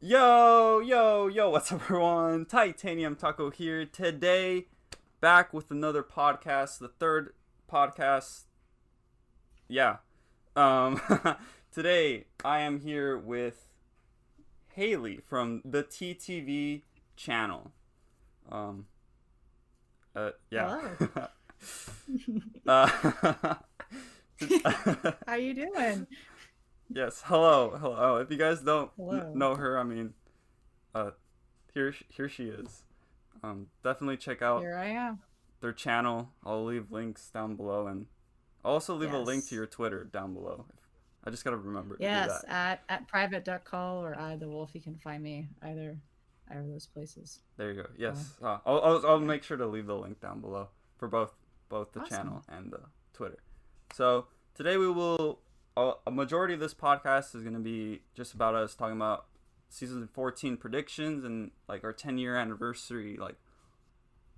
Yo, what's up, everyone? Titanium Taco here. Today, back with another podcast, the third podcast. Yeah. Um, Today, I am here with Haley from the TTV channel. Um, yeah. Hello. uh, How you doing? yes, hello. Oh, if you guys don't Hello. know her, uh, here she is. Definitely check out Here I am. their channel. I'll leave links down below, and I'll also leave a link to Yes. your Twitter down below. I just gotta remember to do Yes, that. at private.call or I the Wolf, you can find me either of those places. There you go. So Yes, I'll yeah. make sure to leave the link down below for both the Awesome. channel and the Twitter. So today we will a majority of this podcast is gonna be just about us talking about season 14 predictions and like our 10-year anniversary, like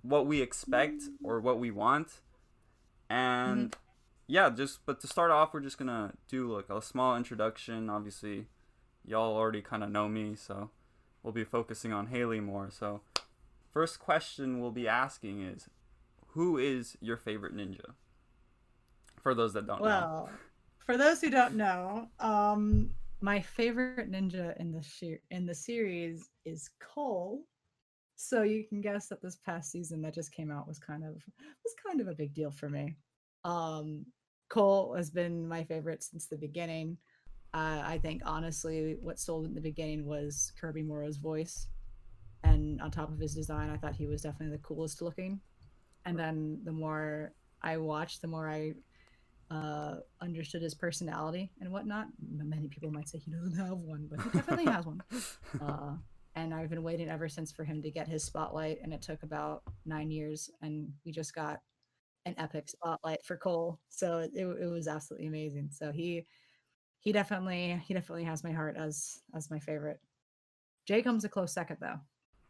what we expect or what we want. hmm And yeah, but to start off, we're just gonna do like a small introduction. Obviously, y'all already kind of know me, so we'll be focusing on Haley more. So, first question we'll be asking is, who is your favorite ninja? For those that don't know. Well, for those who don't know, my favorite ninja in the series is Cole. So you can guess that this past season that just came out was kind of a big deal for me. Um, Cole has been my favorite since the beginning. I think honestly, what sold in the beginning was Kirby Morrow's voice, and on top of his design, I thought he was definitely the coolest looking. And then the more I watched, the more I understood his personality and whatnot. Many people might say he doesn't have one, but he definitely has one. Uh, and I've been waiting ever since for him to get his spotlight, and it took about 9 years, and we just got an epic spotlight for Cole. So it was absolutely amazing. So he definitely has my heart as my favorite. Jay comes a close second though.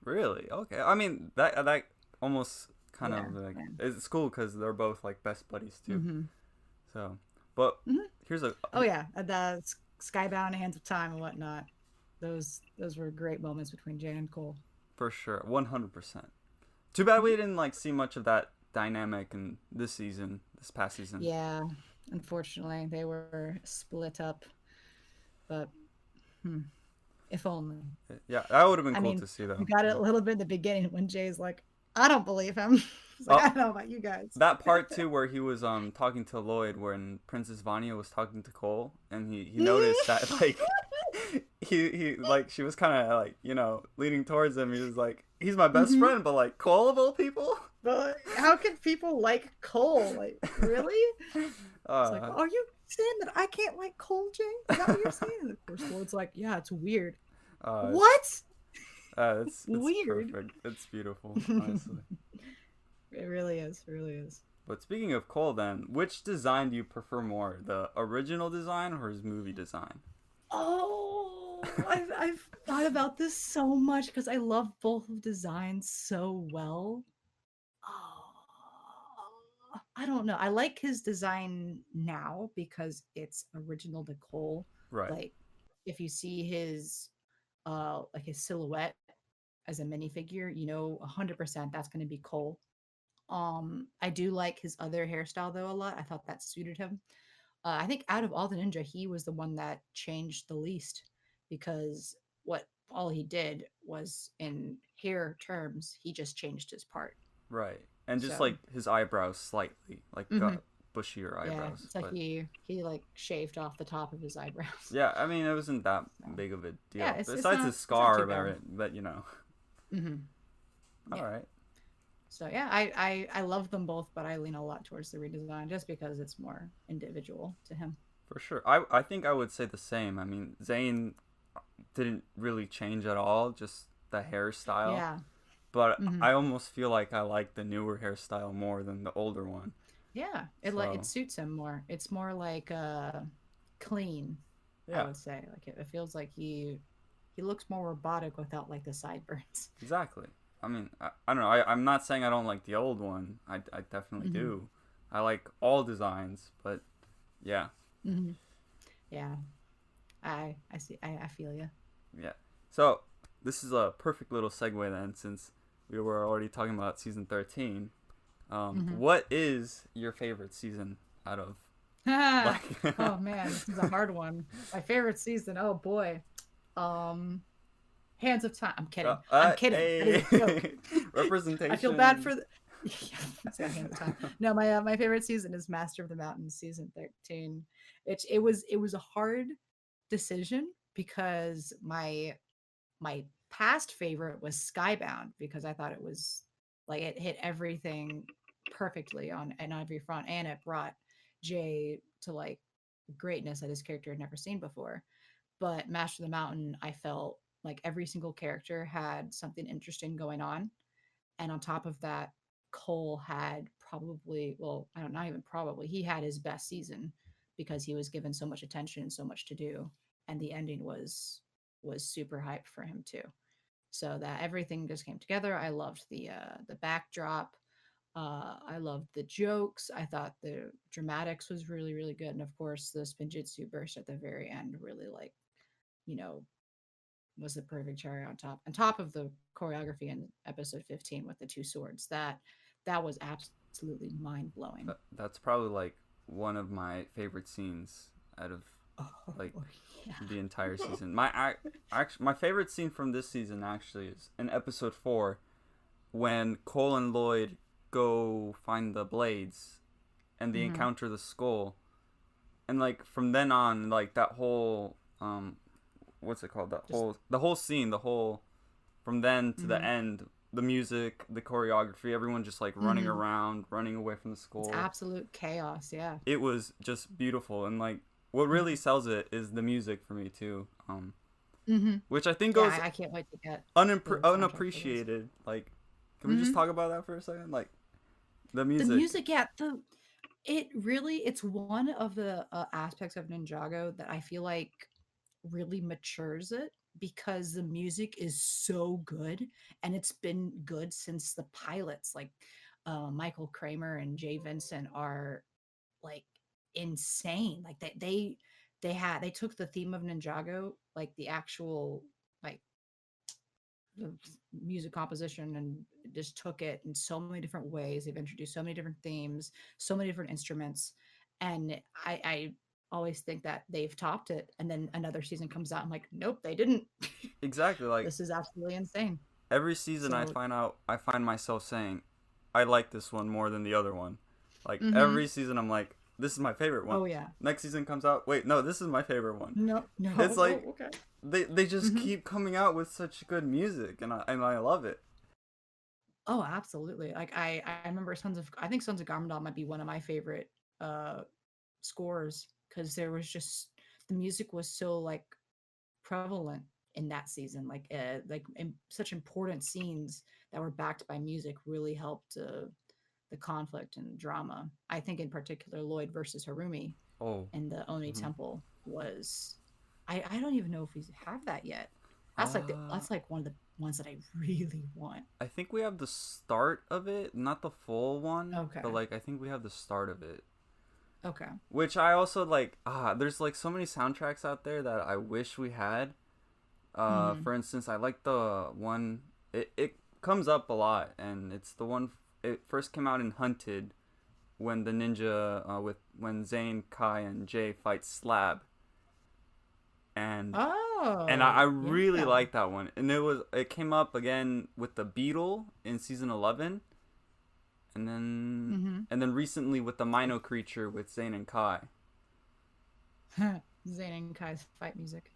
Really? Okay. I mean that almost kind Yeah, of like yeah. it's cool because they're both like best buddies too. hmm So, but hmm here's a Oh yeah, the Skybound, Hands of Time, and whatnot. Those were great moments between Jay and Cole. for sure, 100%. Too bad we didn't like see much of that dynamic in this past season. Yeah, unfortunately, they were split up, but hmm, if only. Yeah, that would have been I cool mean, to see we though. got it Yeah. a little bit in the beginning when Jay's like, I don't believe him. It's like, I Oh, don't know about you guys. that part too where he was talking to Lloyd when Princess Vanya was talking to Cole, and he noticed that like he like she was kind of like leaning towards him. He was like, he's my best hmm friend, but like Cole of all people. But how can people like Cole? Like, really? It's like, uh, are you saying that I can't like Cole, Jay? Is that what you're saying? And of course, Lloyd's like, yeah, it's weird. uh, What? it's Weird. perfect. It's beautiful, honestly. It really is. It really is. But speaking of Cole, then, which design do you prefer more, the original design or his movie design? Oh, I've thought about this so much because I love both of designs so well. Oh, I don't know. I like his design now because it's original to Cole. Right. Like if you see his like his silhouette as a minifigure, 100% that's going to be Cole. I do like his other hairstyle though a lot. I thought that suited him. I think out of all the ninja, he was the one that changed the least because what all he did was in hair terms, he just changed his part. Right. And just So, like his eyebrows slightly, like mhm, bushier yeah, eyebrows. it's like But he like shaved off the top of his eyebrows. yeah, I mean, it wasn't that So, big of a yeah, deal. it's Besides not his it's not too scar, bad. but. hmm All Yeah. right. So yeah, I love them both, but I lean a lot towards the redesign just because it's more individual to him. For sure. I think I would say the same. I mean, Zane didn't really change at all, just the hairstyle. Yeah. But hmm I almost feel like I like the newer hairstyle more than the older one. Yeah. It So, suits him more. It's more like clean, I yeah, would say. Like it feels like he looks more robotic without like the sideburns. exactly. I mean, I don't know. I'm not saying I don't like the old one. I definitely hmm do. I like all designs, but yeah. hmm Yeah. I see. I feel you. Yeah. So this is a perfect little segue then, since we were already talking about season 13. What is your favorite season out of like? Oh man, this is a hard one. My favorite season. Oh boy. Hands of Time. I'm kidding. I'm kidding. That is a joke. Representation. I feel bad for the. Yeah, Hands of Time. No, my favorite season is Master of the Mountains, season 13. It was a hard decision because my past favorite was Skybound because I thought it was like it hit everything perfectly on every front, and it brought Jay to like greatness that his character had never seen before. But Master of the Mountain, I felt like every single character had something interesting going on, and on top of that, Cole had probably, well, I don't know, not even probably, he had his best season because he was given so much attention and so much to do, and the ending was super hype for him too. So that everything just came together. I loved the backdrop. I loved the jokes. I thought the dramatics was really really good, and of course the spinjitzu burst at the very end really like you know was the perfect cherry on top of the choreography in episode 15 with the two swords. That was absolutely mind blowing. That's probably like one of my favorite scenes out of like Yeah. the entire season. My favorite scene from this season actually is in episode 4 when Cole and Lloyd go find the blades and they encounter the skull, and like from then on, like that whole what's it called, the whole scene, the whole from then to the end, the music, the choreography, everyone just like running around, running away from the skull. It's absolute chaos. Yeah, it was just beautiful, and like what really sells it is the music for me too, which I think goes I can't wait to get unappreciated. Like, can we just talk about that for a second? Like the music. Yeah, it's one of the aspects of Ninjago that I feel like really matures it because the music is so good, and it's been good since the pilots. Like Michael Kramer and Jay Vincent are like insane. Like they took the theme of Ninjago, like the actual like the music composition, and just took it in so many different ways. They've introduced so many different themes, so many different instruments, and I always think that they've topped it. And then another season comes out, I'm like, nope, they didn't. Exactly. Like This is absolutely insane. every season, So, I find myself saying, I like this one more than the other one. Like every season, I'm like, this is my favorite one. oh yeah, Next season comes out, wait, no, this is my favorite one. no, It's like okay. they just keep coming out with such good music, and I love it. Oh, absolutely. Like I remember I think Sons of Garmadon might be one of my favorite scores because there was just the music was so like prevalent in that season. Like such important scenes that were backed by music really helped the conflict and drama. I think in particular Lloyd versus Harumi Oh, in the Oni Temple was I don't even know if we have that yet. That's like one of the ones that I really want. I think we have the start of it, not the full one. Okay. But like I think we have the start of it. Okay. Which I also like. There's like so many soundtracks out there that I wish we had. For instance, I like the one. It comes up a lot, and it's the one. It first came out in Hunted, when the ninja when Zane, Kai, and Jay fight Slab. And I really like that one, and it came up again with the Beetle in season 11, and then recently with the Mino creature with Zane and Kai. Zane and Kai's fight music.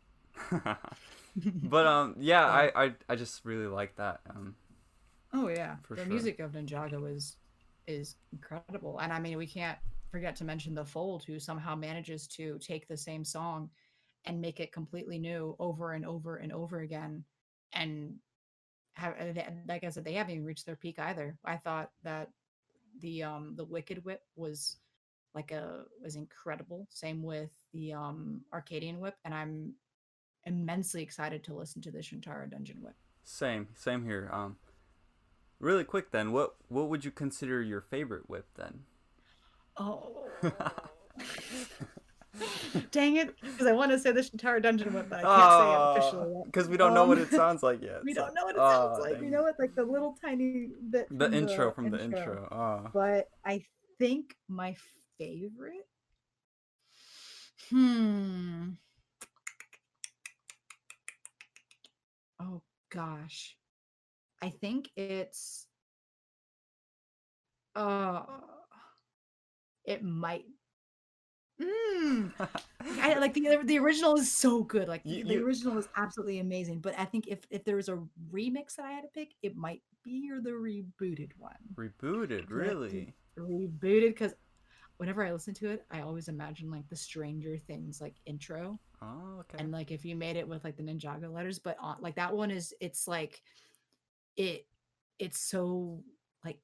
But yeah, I just really like that. Oh yeah, for the sure. music of Ninjago is incredible, and I mean we can't forget to mention the Fold, who somehow manages to take the same song and make it completely new over and over and over again, and like I said, they haven't even reached their peak either. I thought that the Wicked Whip was was incredible. Same with the Arcadian Whip, and I'm immensely excited to listen to the Shintara Dungeon Whip. Same here. Really quick then, what would you consider your favorite whip then? Oh. Dang it, because I want to say the Shintaro Dungeon Whip, but I can't say it officially yet. Because we don't know what it sounds like yet. We So, don't know what it sounds like. We dang. know it like the little tiny bit The from intro the from the intro. But I think my favorite. Hmm. Oh gosh. I think it's uh it might I like the original is so good. Like the you original is absolutely amazing. But I think if there was a remix that I had to pick, it might be or the rebooted one. rebooted, The really? rebooted because whenever I listen to it, I always imagine like the Stranger Things like intro. Oh, okay. And like if you made it with like the Ninjago letters, but on like that one is it's like it it's so like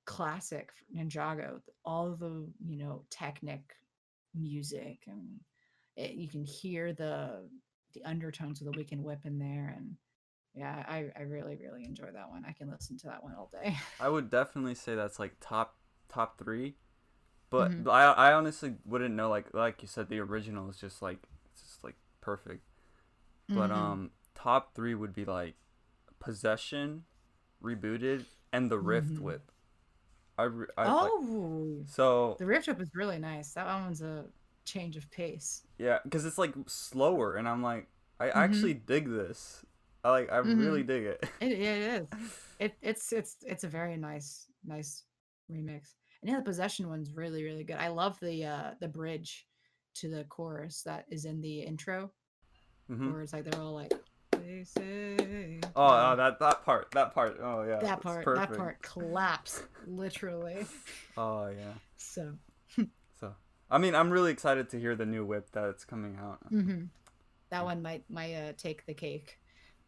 classic for Ninjago. All the technic music and you can hear the undertones of the Weekend Whip in there and yeah, I really really enjoy that one. I can listen to that one all day. I would definitely say that's like top three. But Hmm. I honestly wouldn't know like you said the original is just like it's just like perfect. But Hmm. top three would be like Possession, Rebooted, and the Rift Hmm. Whip. I like Oh, so the Rift Trip is really nice. That one's a change of pace. yeah because it's like slower and I'm like I Hmm. actually dig this. I Hmm. really dig it. Yeah, it is. It's a very nice remix. And yeah, the Possession one's really really good. I love the bridge to the chorus that is in the intro, Hmm. where it's like they're all like, they say, Oh, that part. Oh yeah, that that's part perfect. claps literally. Oh yeah. So, So I mean I'm really excited to hear the new whip that's coming out. mhm. That one might take the cake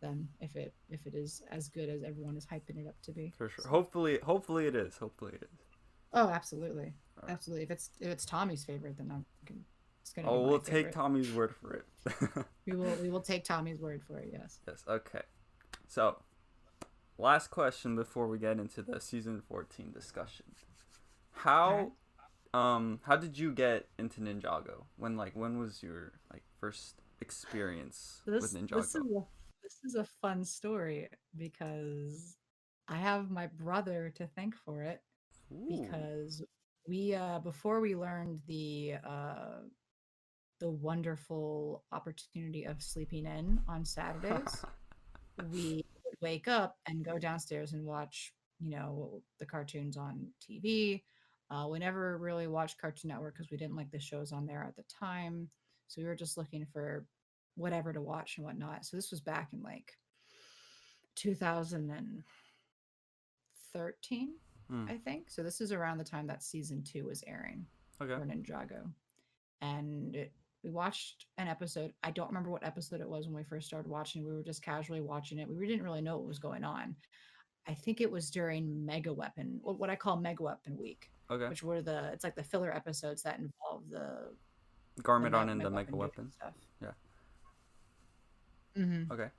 then if it is as good as everyone is hyping it up to be. For sure. So, Hopefully it is. Hopefully it is. oh, absolutely, All right. absolutely. If it's Tommy's favorite, then it's gonna be Oh, my we'll take favorite. Tommy's word for it. We will take Tommy's word for it. Yes. Yes. Okay. So, last question before we get into the season 14 discussion. All right. How did you get into Ninjago? When was your like first experience with This this is Ninjago? a this is a fun story because I have my brother to thank for it Ooh. because we before we learned the wonderful opportunity of sleeping in on Saturdays, we would wake up and go downstairs and watch, the cartoons on TV. We never really watched Cartoon Network because we didn't like the shows on there at the time. So we were just looking for whatever to watch and whatnot. So this was back in like 2013, Hmm. I think. So this is around the time that season two was airing Okay. for Ninjago. And we watched an episode. I don't remember what episode it was when we first started watching. We were just casually watching it. We didn't really know what was going on. I think it was during Mega Weapon, what I call Mega Weapon Week, Okay. which were it's like the filler episodes that involve the Garmadon and Mega the Mega Weapon doing Weapon. stuff. Yeah. Hmm. Okay.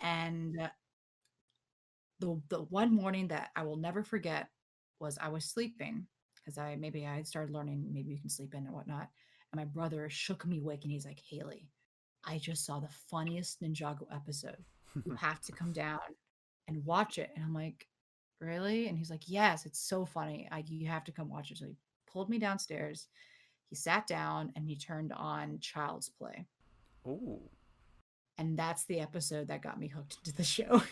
And the one morning that I will never forget was I was sleeping because I had started learning maybe you can sleep in and whatnot, and my brother shook me awake and he's like, Haley, I just saw the funniest Ninjago episode. You have to come down and watch it. And I'm like, really? And he's like, yes, it's so funny. You have to come watch it. So he pulled me downstairs. He sat down and he turned on Child's Play. Ooh. And that's the episode that got me hooked into the show.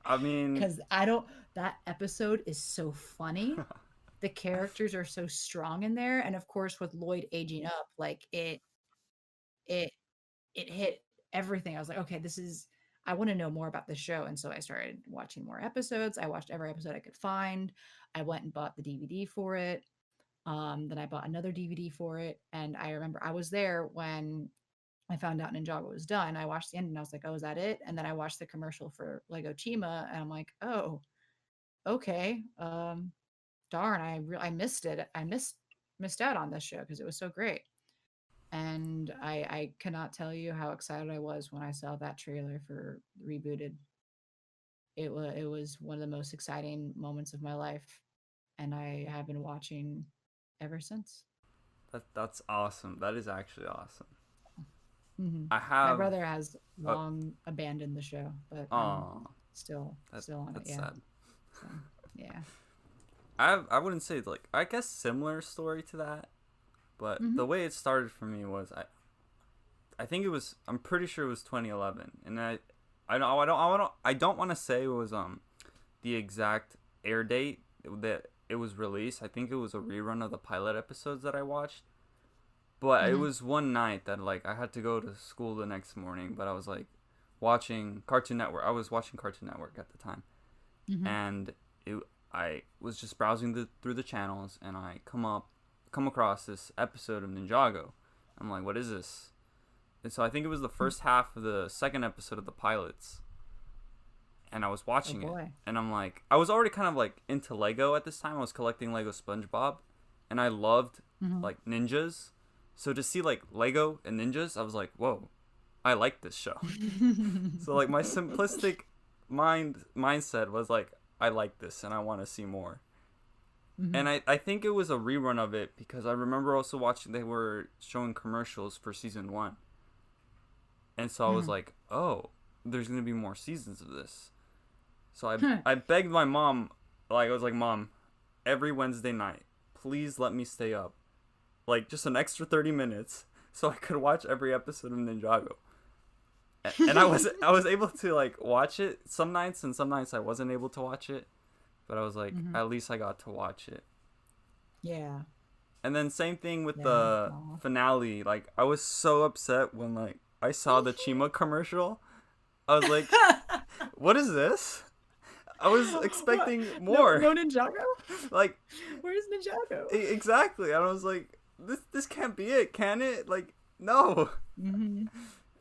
I mean, Because that episode is so funny. The characters are so strong in there. And of course, with Lloyd aging up, like it, it hit everything. I was like, okay, I want to know more about the show. And so I started watching more episodes. I watched every episode I could find. I went and bought the DVD for it. Then I bought another DVD for it. And I remember I was there when I found out Ninjago was done. I watched the end and I was like, oh, is that it? And then I watched the commercial for Lego Chima and I'm like, oh, okay. Darn, I missed it. I missed out on this show because it was so great. And I cannot tell you how excited I was when I saw that trailer for Rebooted. It was one of the most exciting moments of my life, and I have been watching ever since. That's awesome. That is actually awesome. Mm-hmm. I have My brother has long abandoned the show, but still on it. That's Yeah. sad. So, yeah. I wouldn't say like, I guess similar story to that, but the way it started for me was I think it was, I'm pretty sure it was 2011, and I don't want to say it was the exact air date that it was released. I think it was a rerun of the pilot episodes that I watched. But it was one night that like I had to go to school the next morning, but I was like watching Cartoon Network. I was watching Cartoon Network at the time. And I was just browsing through the channels, and I come across this episode of Ninjago. I'm like, what is this? And so I think it was the first half of the second episode of the pilots. And I was watching it, and I'm like, I was already kind of like into Lego at this time. I was collecting Lego SpongeBob, and I loved like ninjas. So to see like Lego and ninjas, I was like, whoa, I like this show. So like my simplistic mindset was like, I like this and I want to see more. And I think it was a rerun of it, because I remember also watching, they were showing commercials for season 1. And so I was like, oh, there's going to be more seasons of this. So I begged my mom, like I was like, Mom, every Wednesday night, please let me stay up like just an extra 30 minutes so I could watch every episode of Ninjago. And I was able to like watch it some nights, and some nights I wasn't able to watch it, but I was like, at least I got to watch it. Yeah. And then same thing with the finale. Like I was so upset when like I saw the Chima commercial. I was like, what is this? I was expecting more. No Ninjago? Like, where's Ninjago? Exactly. And I was like, this can't be it, can it? Like, no. And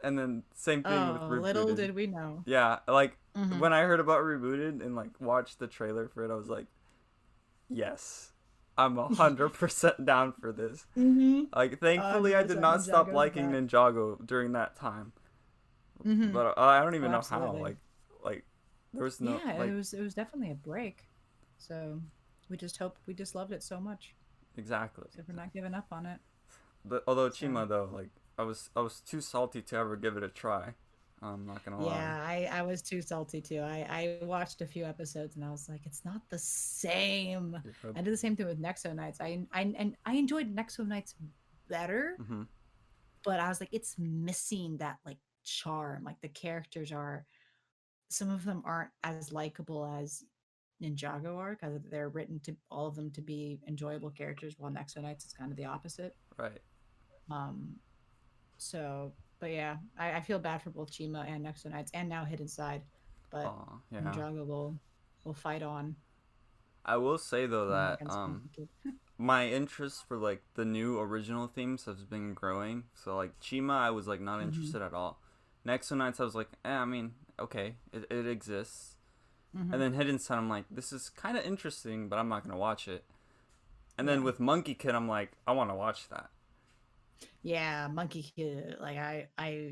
then same thing with Rebooted. Little did we know. Yeah, like when I heard about Rebooted and like watched the trailer for it, I was like, yes, I'm 100% down for this. Like, thankfully, I did not stop liking Ninjago during that time. But I don't even know how. Like there was no. Yeah, like, it was definitely a break. So we just loved it so much. Exactly. So we're not giving up on it. Although Chima though, like I was too salty to ever give it a try. I'm not gonna lie. Yeah, I was too salty too. I watched a few episodes and I was like, it's not the same. I did the same thing with Nexo Nights. I enjoyed Nexo Nights better, but I was like, it's missing that like charm. Like the characters are, some of them aren't as likable as Ninjago are, because they're written to all of them to be enjoyable characters, while Nexo Nights is kind of the opposite. Right. So, but yeah, I feel bad for both Chima and Nexo Nights, and now Hidden Side, but Ninjago will fight on. I will say though that my interest for like the new original themes has been growing. So like Chima, I was like not interested at all. Nexo Nights, I was like, I mean, okay, it exists. And then Hidden Side, I'm like, this is kind of interesting, but I'm not gonna watch it. And then with Monkey Kid, I'm like, I want to watch that. Yeah, Monkey Kid. Like I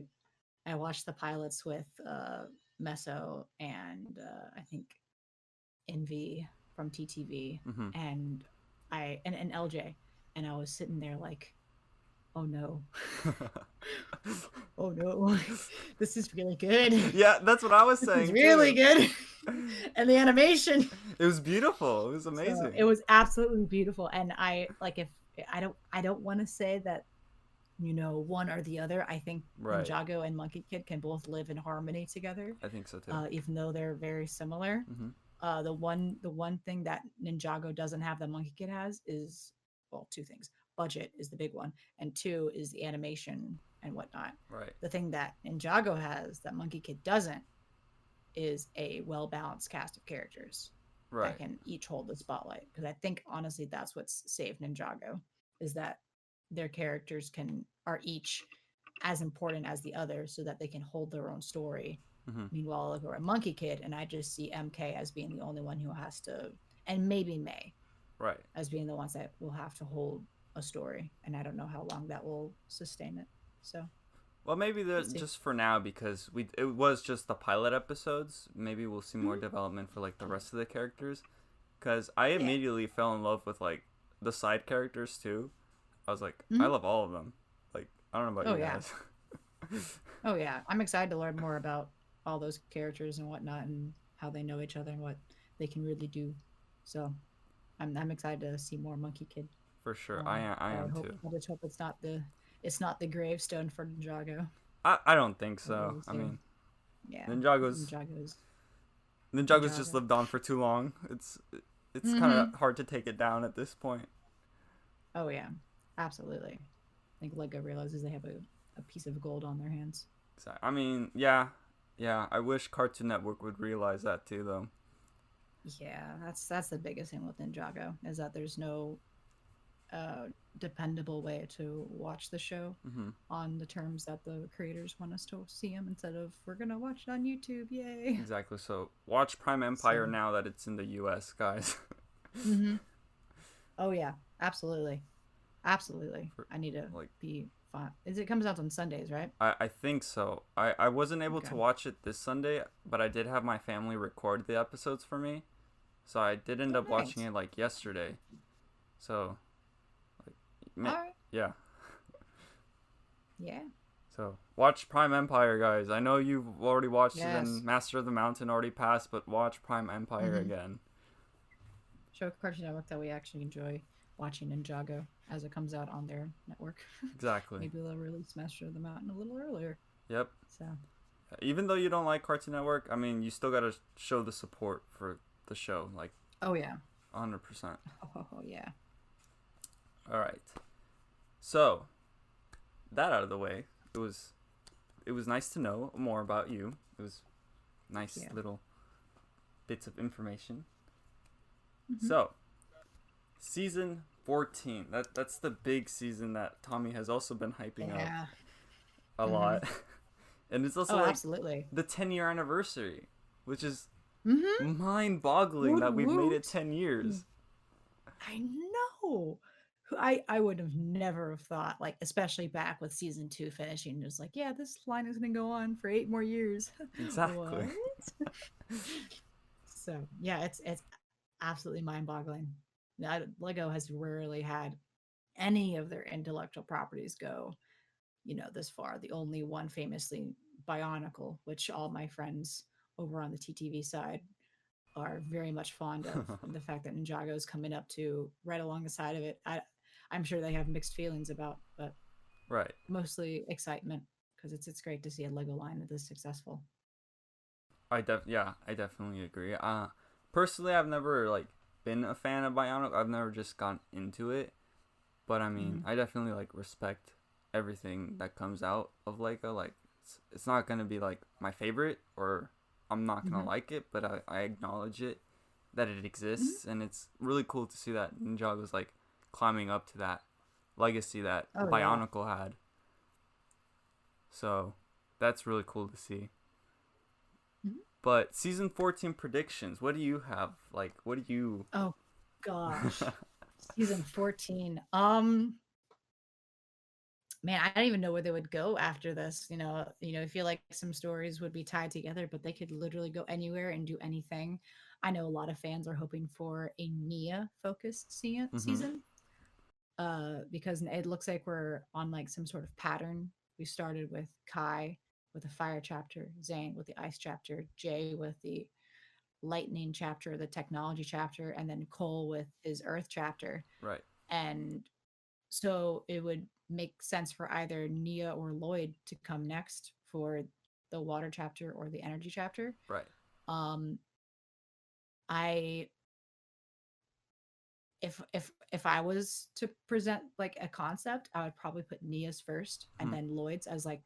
watched the pilots with Meso and I think Envy from TTV and and LJ, and I was sitting there like, oh no. Oh no. This is really good. Yeah, that's what I was saying. It's really good. And the animation. It was beautiful. It was amazing. So it was absolutely beautiful. And I like, if I don't want to say that, you know, one or the other. I think Ninjago and Monkey Kid can both live in harmony together. I think so too. Even though they're very similar. The one thing that Ninjago doesn't have that Monkey Kid has is, well, two things. Budget is the big one, and two is the animation and whatnot. Right. The thing that Ninjago has that Monkey Kid doesn't is a well-balanced cast of characters that can each hold the spotlight. Because I think honestly that's what's saved Ninjago, is that their characters are each as important as the other, so that they can hold their own story. Meanwhile, I look at Monkey Kid and I just see MK as being the only one who has to, and maybe May, as being the ones that will have to hold a story, and I don't know how long that will sustain it. So, well, maybe just for now, because it was just the pilot episodes. Maybe we'll see more development for like the rest of the characters, because I immediately fell in love with like the side characters too. I was like, I Hmm. love all of them. Like, I don't know about Oh you yeah. guys. Oh yeah. I'm excited to learn more about all those characters and whatnot and how they know each other and what they can really do. So I'm excited to see more Monkey Kid. For sure, I But am too. I just hope it's not the gravestone for Ninjago I don't think that we so. will I see. mean, Yeah, Ninjago's Ninjago's Ninjago's just Ninjago. lived on for too long. It's kind Mm-hmm. of hard to take it down at this point. Oh yeah, absolutely. I think Lego realizes they have a piece of gold on their hands. I mean, yeah, yeah. I wish Cartoon Network would realize that too, though. Yeah, that's the biggest thing with Ninjago is that there's no uh, dependable way to watch the show Hmm. on the terms that the creators want us to see them instead of we're gonna watch it on YouTube, yay. Exactly. So watch Prime Empire So, now that it's in the U.S., guys. hmm, oh yeah, absolutely, absolutely. For, I need to like, be fine. Is it comes out on Sundays, right? I think so. I wasn't able Okay. to watch it this Sunday, but I did have my family record the episodes for me, so I did end Oh, up watching nice. it like yesterday. So, All right. yeah. Yeah. So watch Prime Empire, guys. I know you've already watched it and Yes. Master of the Mountain already passed, but watch Prime Empire Mm-hmm. again. Show Cartoon Network that we actually enjoy watching Ninjago as it comes out on their network. Exactly. Maybe they'll release Master of the Mountain a little earlier. Yep. So. Even though you don't like Cartoon Network, I mean, you still gotta show the support for the show, like Oh yeah. 100%. Oh yeah. All right. So that out of the way, it was nice to know more about you. It was nice Yeah. little bits of information. Mm-hmm. So season 14. That's the big season that Tommy has also been hyping up Yeah. a Mm-hmm. lot. And it's also Oh, like absolutely. the 10-year anniversary, which is Mm-hmm. mind-boggling Woot that we've made it woot. 10 years. I know. I would have never have thought, like, especially back with season two finishing, just like, yeah, this line is gonna go on for 8 more years. Exactly. What? So yeah, it's absolutely mind-boggling. Lego has rarely had any of their intellectual properties go, this far. The only one famously Bionicle, which all my friends over on the TTV side are very much fond of, and the fact that Ninjago is coming up to right along the side of it, I'm sure they have mixed feelings about, but Right. mostly excitement because it's great to see a Lego line that is successful. I definitely agree. Personally, I've never like been a fan of Bionic. I've never just gone into it, but I mean, Mm-hmm. I definitely like respect everything that comes out of Lego. Like, it's not gonna be like my favorite, or I'm not gonna Mm-hmm. like it, but I acknowledge it that it Mm-hmm. exists, and it's really cool to see that Ninjago's like climbing up to that legacy that Oh yeah. Bionicle had. So that's really cool to see. Mm-hmm. But season 14 predictions, what do you have? Like, what do you. Oh gosh, season 14. Man, I don't even know where they would go after this. I feel like some stories would be tied together, but they could literally go anywhere and do anything. I know a lot of fans are hoping for a Nia focused Mm-hmm. season, because it looks like we're on like some sort of pattern. We started with Kai with the fire chapter, Zane with the ice chapter, Jay with the lightning chapter, the technology chapter, and then Cole with his earth chapter. Right. And so it would make sense for either Nia or Lloyd to come next for the water chapter or the energy chapter. Right. Um, I if I was to present like a concept, I would probably put Nia's first and Mm-hmm. then Lloyd's as like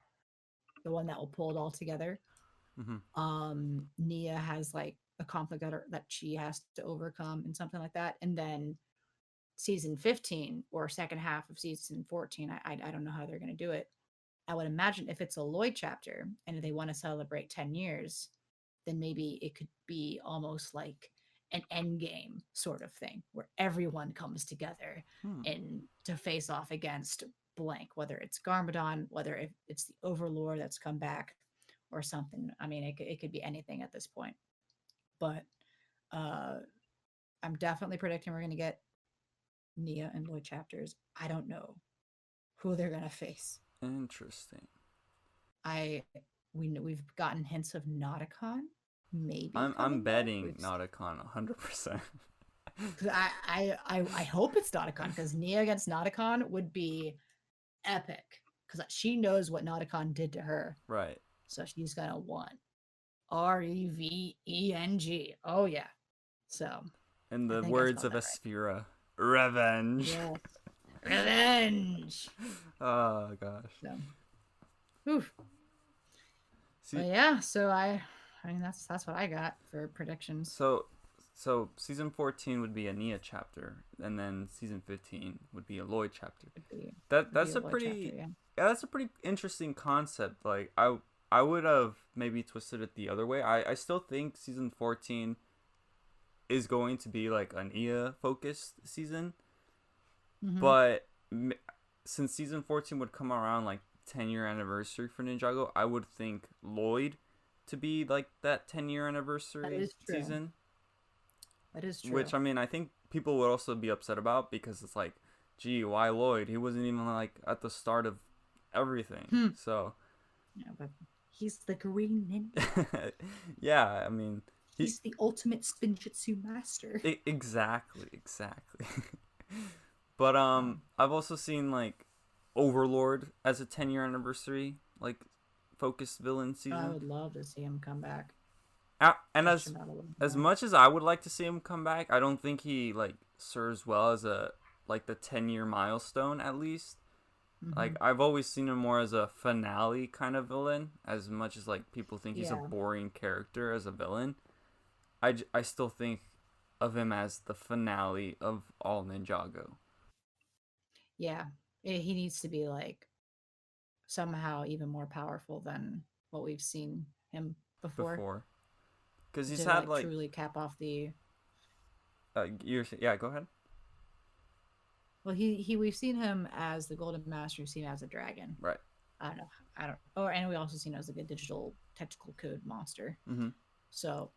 the one that will pull it all together. Mm-hmm. Nia has like a conflict that she has to overcome and something like that, and then season 15 or second half of season 14, I don't know how they're going to do it. I would imagine if it's a Lloyd chapter and they want to celebrate 10 years, then maybe it could be almost like an end game sort of thing where everyone comes together Hmm. and to face off against blank, whether it's Garmadon, whether it's the Overlord that's come back or something. I mean, it could be anything at this point. But uh, I'm definitely predicting we're going to get Nia and Lloyd chapters. I don't know who they're gonna face. Interesting. We've gotten hints of Nauticon, maybe I'm coming back. betting Nauticon 100%. I hope it's Nauticon, because Nia against Nauticon would be epic, because she knows what Nauticon did to her. Right. So she's gonna want Reveng. Oh yeah. So In I the think I words spelled of that Asphira, revenge. right. Yes. Revenge. Oh gosh. So, oof. See, But yeah, so I mean that's what I got for predictions. so season 14 would be a Nia chapter, and then season 15 would be a Lloyd chapter. That's a pretty chapter, yeah. that's a pretty interesting concept. Like I would have maybe twisted it the other way. I still think season 14 is going to be like an Nia focused season, but since season 14 would come around like 10-year anniversary for Ninjago, I would think Lloyd to be like that 10-year anniversary season. That is true. Which, I mean, I think people would also be upset about, because it's like, gee, why Lloyd? He wasn't even like at the start of everything. So yeah, but he's the green ninja. Yeah, I mean, he's the ultimate spinjitzu master. Exactly. But I've also seen like Overlord as a 10-year anniversary like focused villain season. I would love to see him come back. And as much as I would like to see him come back, I don't think he like serves well as a like the 10-year milestone at least. Like I've always seen him more as a finale kind of villain, as much as like people think he's a boring character as a villain. I still think of him as the finale of all Ninjago. Yeah, he needs to be like somehow even more powerful than what we've seen him before. Because he's had like truly cap off the. Yeah, go ahead. Well, we've seen him as the Golden Master. We've seen him as a dragon. Right. I don't. Oh, and we also seen him as like a digital technical code monster. So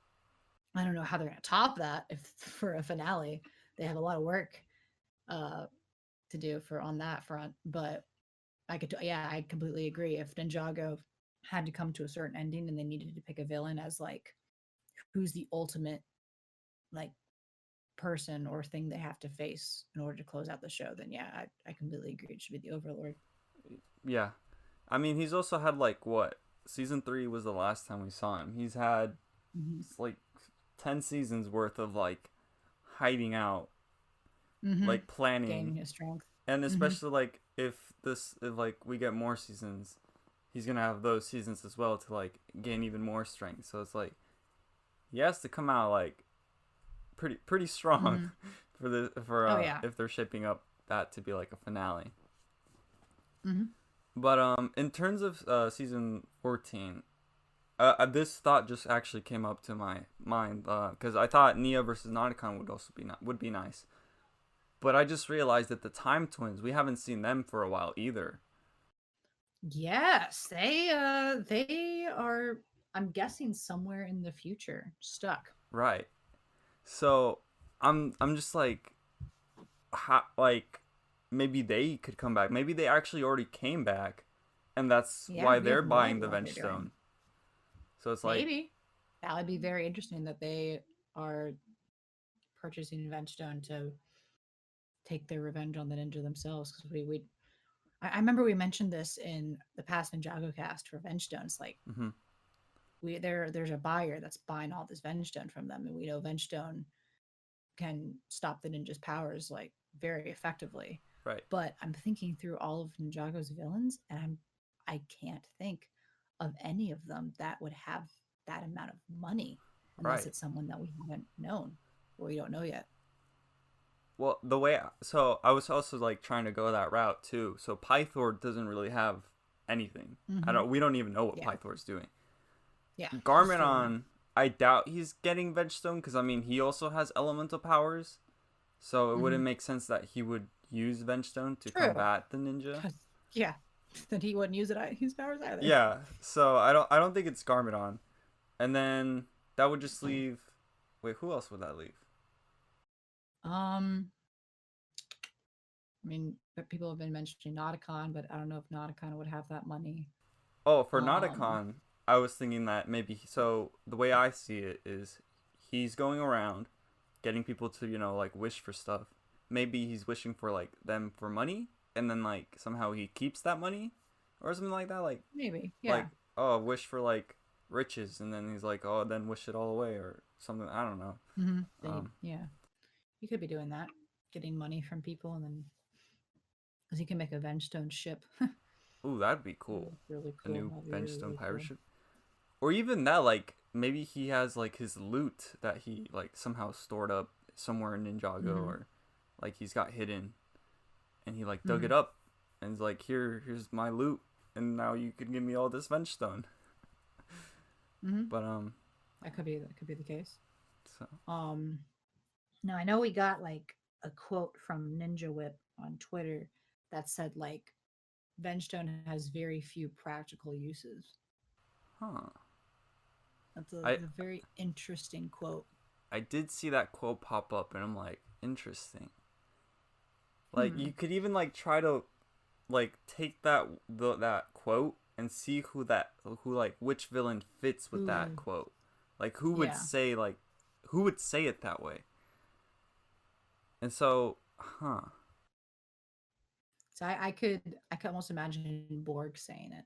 I don't know how they're gonna top that if for a finale. They have a lot of work to do on that front. But I completely agree. If Ninjago had to come to a certain ending and they needed to pick a villain as like who's the ultimate like person or thing they have to face in order to close out the show, then yeah, I completely agree. It should be the Overlord. Yeah. I mean, he's also had like what? Season 3 was the last time we saw him. He's had like 10 seasons worth of like hiding out, like planning, gaining his strength. And especially like if like we get more seasons, he's gonna have those seasons as well to like gain even more strength. So it's like he has to come out like pretty strong if they're shaping up that to be like a finale. But in terms of season 14, this thought just actually came up to my mind because I thought Nia versus Nauticon would be nice, but I just realized that the Time Twins, we haven't seen them for a while either. Yes, they are. I'm guessing somewhere in the future, stuck. Right. So I'm just like, maybe they could come back. Maybe they actually already came back, and that's why they're buying the Venge Stone. So it's like maybe that would be very interesting that they are purchasing Venge Stone to take their revenge on the ninja themselves. Because I remember we mentioned this in the past Ninjago cast for Venge Stones. Like there's a buyer that's buying all this Venge Stone from them, and we know Venge Stone can stop the ninja's powers like very effectively. Right. But I'm thinking through all of Ninjago's villains, and I can't think of any of them that would have that amount of money unless it's someone that we haven't known or we don't know yet. Well, so I was also like trying to go that route too. So Pythor doesn't really have anything. We don't even know what Pythor's doing. Yeah. Garmadon, I doubt he's getting Venge Stone because I mean he also has elemental powers, so it wouldn't make sense that he would use Venge Stone to combat the ninja. Yeah, then he wouldn't use his powers either. Yeah, so I don't think it's Garmadon, and then that would just leave. Wait, who else would that leave? mean, but people have been mentioning Nauticon, but I don't know if Nauticon would have that money. Oh, for Um, Nauticon, I was thinking that maybe, so the way I see it is he's going around getting people to, like wish for stuff. Maybe he's wishing for like them for money, and then like somehow he keeps that money or something like that, maybe, yeah. like oh, wish for like riches, and then he's like, oh, then wish it all away or something. I don't know. Yeah, he could be doing that, getting money from people, and then because he can make a Vengestone ship. Ooh, that'd be That'd cool. be really A cool. new That'd be really, Benchstone really pirate cool. ship. Or even that, like maybe he has like his loot that he like somehow stored up somewhere in Ninjago, Mm-hmm. or like he's got hidden, and he like dug Mm-hmm. it up, and he's like, here's my loot, and now you can give me all this Benchstone. Mm-hmm. But That could be the case. so Um, Now I know we got like a quote from Ninja Whip on Twitter that said like Vengestone has very few practical uses. huh. That's a, I a very interesting quote. I did see that quote pop up, and I'm like, interesting. Like Hmm. you could even like try to like take that quote and see who like which villain fits with that Ooh, quote. Like yeah. who would say it that way? And so, huh. So I could almost imagine Borg saying it.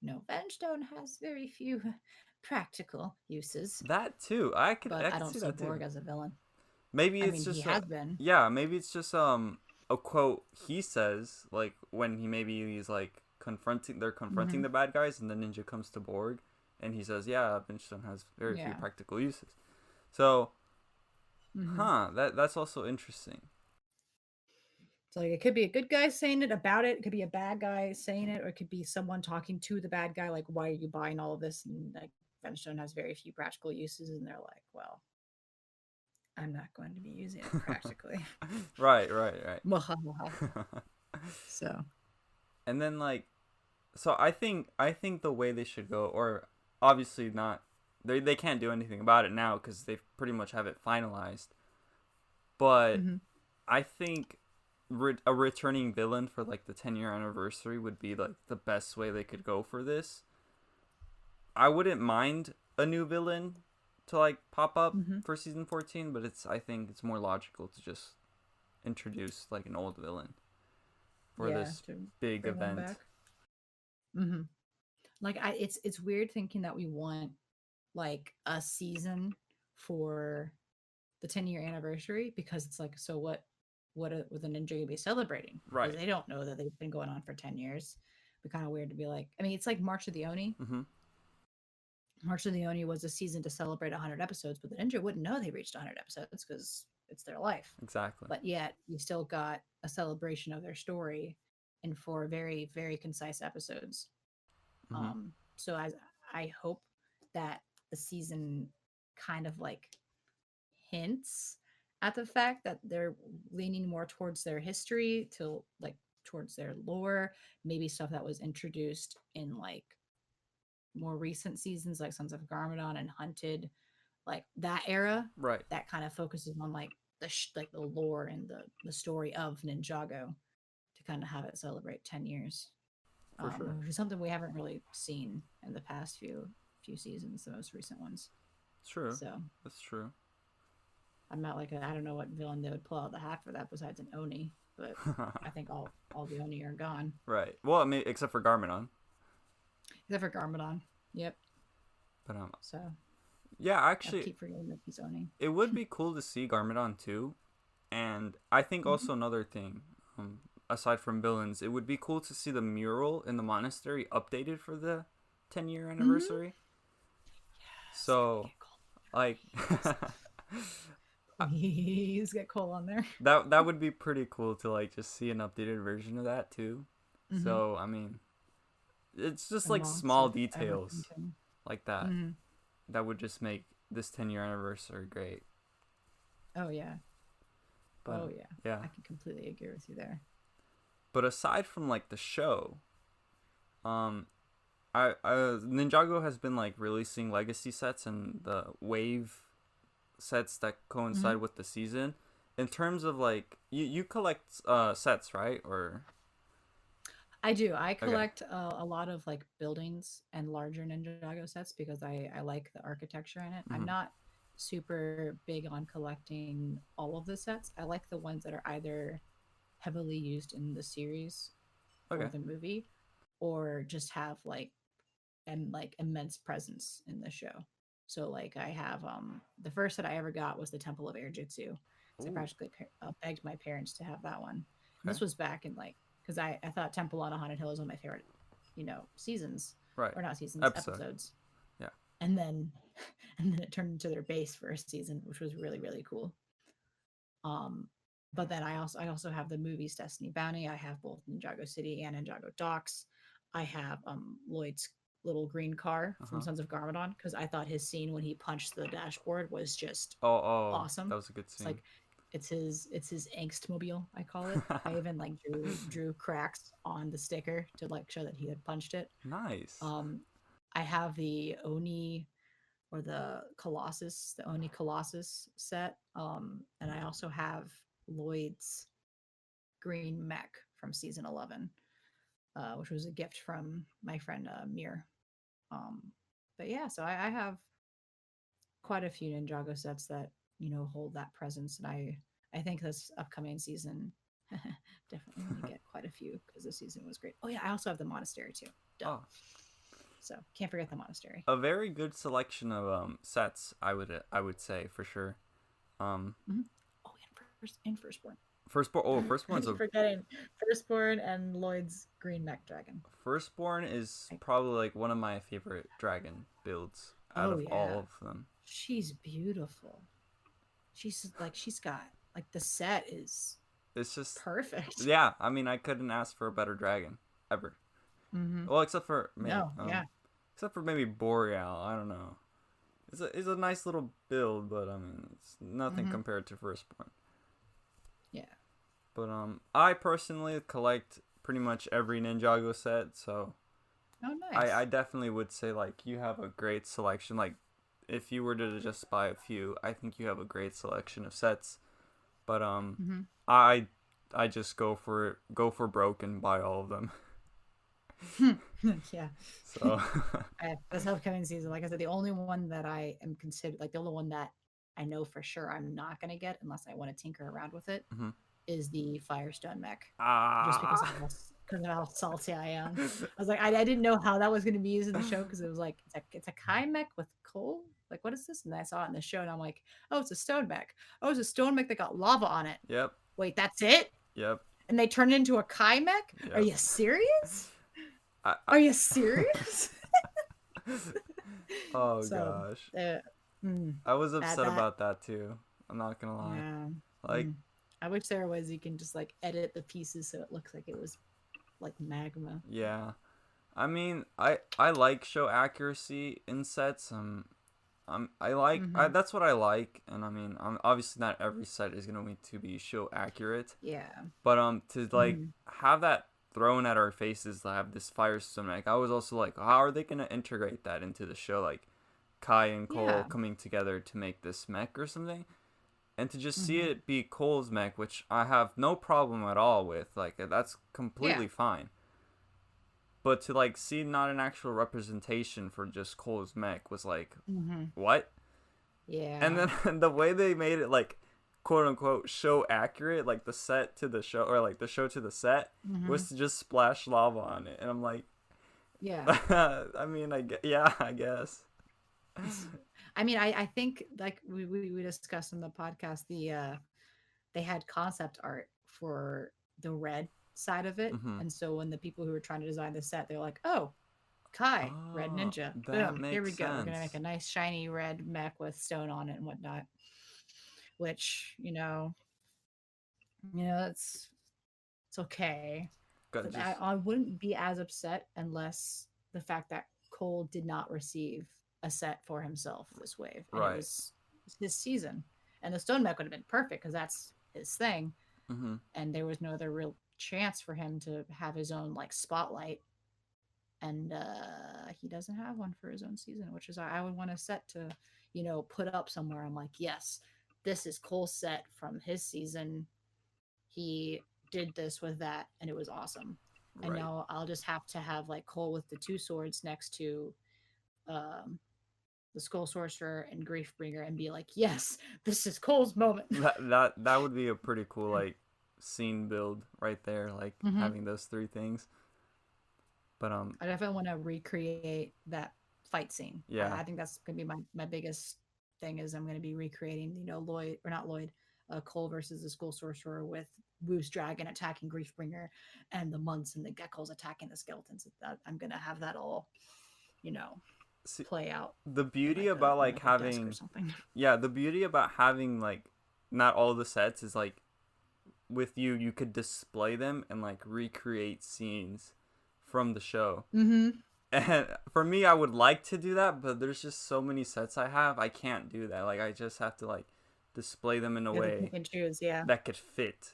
No, Vengestone has very few practical uses, That too. I could but I I could don't see see that too. Borg as a villain. Maybe I it's mean, he just has been. yeah, maybe it's just a quote he says like when he's like confronting Hmm. the bad guys, and the ninja comes to Borg and he says, "Yeah, Bridgestone has very few Yeah. practical uses." So, Hmm. that's also interesting. So like, it could be a good guy saying it about it. It could be a bad guy saying it, or it could be someone talking to the bad guy, like, "Why are you buying all of this?" And like, Venstone has very few practical uses, and they're like, "Well, I'm not going to be using it practically." Right, right, right. So, And then like so I think the way they should go, or obviously not, they can't do anything about it now because they pretty much have it finalized. But mhm. I think a returning villain for like the 10-year anniversary would be like the best way they could go for this. I wouldn't mind a new villain to like pop up Mhm. for season 14, but I think it's more logical to just introduce like an old villain for Yeah, this to big bring them event. back. Mhm. Like, it's weird thinking that we want like a season for the 10-year anniversary, because it's like, so what the ninja gonna be celebrating, because Right. they don't know that they've been going on for 10 years. Be kind of weird to be like, I mean, it's like March of the Oni. Mhm. March of the Oni was a season to celebrate 100 episodes, but the ninja wouldn't know they reached 100 episodes because it's their life. Exactly. But yet you still got a celebration of their story in 4 very, very concise episodes. Mhm. So as I hope that the season kind of like hints at the fact that they're leaning more towards their history, to like towards their lore, maybe stuff that was introduced in like more recent seasons like Sons of Garmadon and Hunted, like that era, Right. that kind of focuses on like like the lore and the story of Ninjago, to kind of have it celebrate 10 years. For sure. Which is something we haven't really seen in the past few seasons, the most recent ones. True. So That's true. I'm not like I don't know what villain they would pull out the hat for that besides an Oni, but I think all the Oni are gone Right. Well, I mean, except for Garmadon. except for Garmadon. Yep. But So yeah, I actually, keep forgetting that he's Oni. it would be cool to see Garmadon too. And I think Mhm. also another thing, aside from villains, it would be cool to see the mural in the monastery updated for the 10-year Mhm. anniversary. Yes, can we So, get Cole? like, Please get Cole on there. that would be pretty cool to like just see an updated version of that too. Mhm. So, I mean, it's just like Amongst small like everything. details like that Mhm. that would just make this 10-year anniversary great. Oh yeah. But Oh yeah. yeah. I can completely agree with you there. But aside from like the show, I Ninjago has been like releasing legacy sets and the wave sets that coincide Mhm. with the season, in terms of like you collect sets, right? Or I do. I okay. collect a lot of like buildings and larger Ninjago sets because I like the architecture in it. I'm Mm-hmm. not super big on collecting all of the sets. I like the ones that are either heavily used in the series or Okay. the movie, or just have like immense presence in the show. So like I have the first that I ever got was the Temple of Air Jutsu. So I Ooh. practically begged my parents to have that one. And Okay. this was back in like because I thought Temple on a Haunted Hill was one of my favorite, seasons Right. or not seasons, Episode. episodes. Yeah. And then and then it turned into their base for a season, which was really, really cool. Um but then I also have the movies Destiny Bounty. I have both Ninjago City and Ninjago Docks. I have Lloyd's little green car Uh from huh. Sons of Garmadon because I thought his scene when he punched the dashboard was just Oh, oh, that awesome. was a good It's scene. like it's his angst mobile, I call it. I even like drew cracks on the sticker to like show that he had punched it. Nice. Um I have the Oni or the Oni Colossus set. And I also have Lloyd's green mech from season 11, which was a gift from my friend Mir. Um, but yeah, so I have quite a few Ninjago sets that hold that presence, and I think this upcoming season definitely going to get quite a few because the season was great. Oh yeah, I also have the monastery too. Duh. Oh, So can't forget the monastery. a very good selection of sets. I would say for sure. Um, Mm-hmm. Oh, and firstborn. firstborn. Oh, I firstborn's keep a forgetting Firstborn and Lloyd's green mech dragon. firstborn is probably like one of my favorite dragon builds out Oh of all yeah, of them. she's beautiful. She's got like the set is It's just perfect. yeah. I mean, I couldn't ask for a better dragon ever. Mm-hmm. Well, except for maybe No, yeah. except for maybe Boreal. I don't know. It's a nice little build, but I mean, it's nothing Mm-hmm. compared to firstborn. Yeah. But I personally collect pretty much every Ninjago set, so Oh, I nice. definitely would say like you have a great selection. Like if you were to just buy a few, I think you have a great selection of sets. But Mm-hmm. I I just go for broke and buy all of them. Yeah. So This upcoming season, like I said, the only one that I am considered, like the only one that I know for sure I'm not going to get unless I want to tinker around with it mhm. is the Firestone Mech. Just because Ah. of how salty I am. I was like, I didn't know how that was going to be used in the show because it was like it's a Kai mech with coal. Like, what is this? And I saw it in the show, and I'm like, oh, it's a stone mech. Oh, it's a stone mech that got lava on it. Yep. Wait, that's it? Yep. And they turned it into a Kai mech? Are Yep. you serious? I, I, Are you serious? oh So, gosh. uh, I was that upset that about that too. I'm not gonna lie. yeah. Like, Mm. I wish there was you can just like edit the pieces so it looks like it was like magma. yeah. I mean, I like show accuracy in sets. Mm-hmm. that's what I like, and I mean, obviously not every set is gonna need to be show accurate, Yeah. but to like Mm-hmm. have that thrown at our faces to have this Firestone Mech, I was also like, how are they gonna integrate that into the show, like Kai and Cole Yeah. coming together to make this mech or something? And to just see Mm-hmm. it be Cole's mech, which I have no problem at all with, like that's Yeah. completely fine. But to like see not an actual representation for just Cole's mech was like, Mm-hmm. what? And Yeah. then the way they made it like quote unquote show accurate, like the set to the show or like the show to the set Mm-hmm. was to just splash lava on it. And I'm like, Yeah. I mean, yeah, I guess. I mean, I think like we discussed in the podcast, they had concept art for the red side of it. Hmm. And so when the people who were trying to design the set, they're like, oh, Kai, red Oh, ninja. that Boom. Here we makes go. We're gonna make sense. a nice shiny red mech with stone on it and whatnot. Which, it's okay. Got But just I wouldn't be as upset unless the fact that Cole did not receive a set for himself this wave, and it right. was his season, and the stone mech would have been perfect because that's his thing, Hmm. and there was no other real chance for him to have his own like spotlight, and he doesn't have one for his own season, which is I would want a set to put up somewhere. I'm like, yes, this is Cole's set from his season. He did this with that, and it was awesome. And Right. now I'll just have to have like Cole with the two swords next to um, the Skull Sorcerer and Griefbringer, and be like, yes, this is Cole's moment. That would be a pretty cool like scene build right there, like having those three things. But I definitely want to recreate that fight scene. Yeah. I think that's gonna be my biggest thing, is I'm gonna be recreating, Lloyd, or not Lloyd, Cole versus the Skull Sorcerer, with Woos Dragon attacking Griefbringer and the months and the geckos attacking the skeletons. I'm gonna have that all, play out. The beauty about like having the beauty about having like not all the sets is like with you could display them and like recreate scenes from the show. And for me, I would like to do that, but there's just so many sets I have, I can't do that. Like I just have to like display them in a way that could fit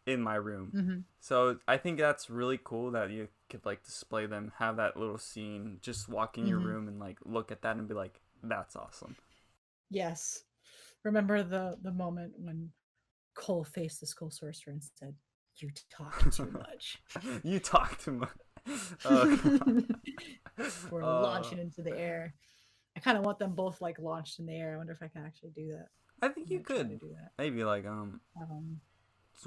in my room. So I think that's really cool that you could like display them, have that little scene, just walk in your room and like look at that and be like, that's awesome. Yes. Remember the moment when Cole faced the Skull Sorcerer and said, "You talk too much." You talk too much. We're launching into the air. I kind of want them both like launched in the air. I wonder if I can actually do that. I think you could do that. Maybe like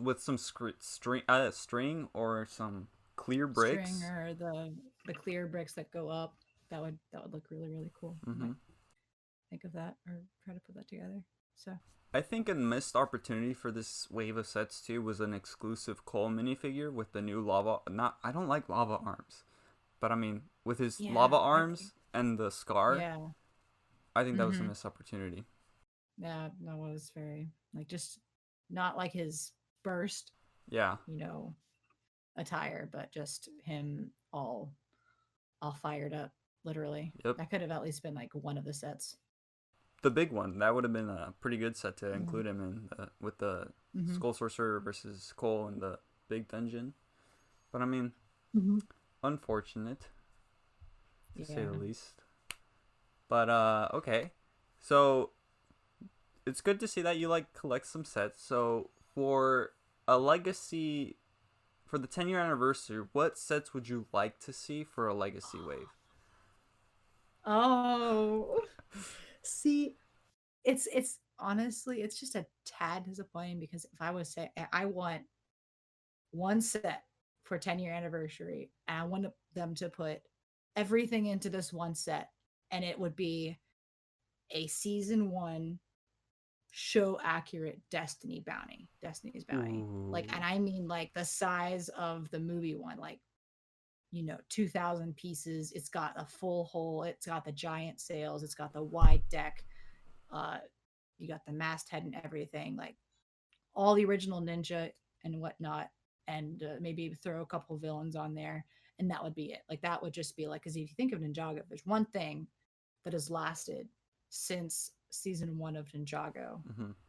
with some string or some clear bricks. String or the clear bricks that go up. That would look really, really cool. Think of that or try to put that together. So I think a missed opportunity for this wave of sets too was an exclusive Cole minifigure with the new lava. I don't like lava arms, but I mean with his lava arms and the scar. Yeah. I think that was a missed opportunity. Yeah, that was very like just not like his burst. Yeah. Attire, but just him all fired up, literally. Yep. That could have at least been like one of the sets. The big one, that would have been a pretty good set to include him in with the Skull Sorcerer versus Cole in the big dungeon. But I mean, unfortunate to say the least. But okay, so it's good to see that you like collect some sets. So for a legacy, for the 10-year anniversary, what sets would you like to see for a legacy wave? Oh, see, it's honestly, it's just a tad disappointing, because if I was say I want one set for 10-year anniversary, and I want them to put everything into this one set, and it would be a season 1 show accurate Destiny's Bounty. Ooh. Like, and I mean like the size of the movie one, like 2,000 pieces. It's got a full hole. It's got the giant sails. It's got the wide deck. You got the masthead and everything, like all the original Ninja and whatnot, and maybe throw a couple villains on there, and that would be it. Like that would just be like, because if you think of Ninjago, if there's one thing that has lasted since season 1 of Ninjago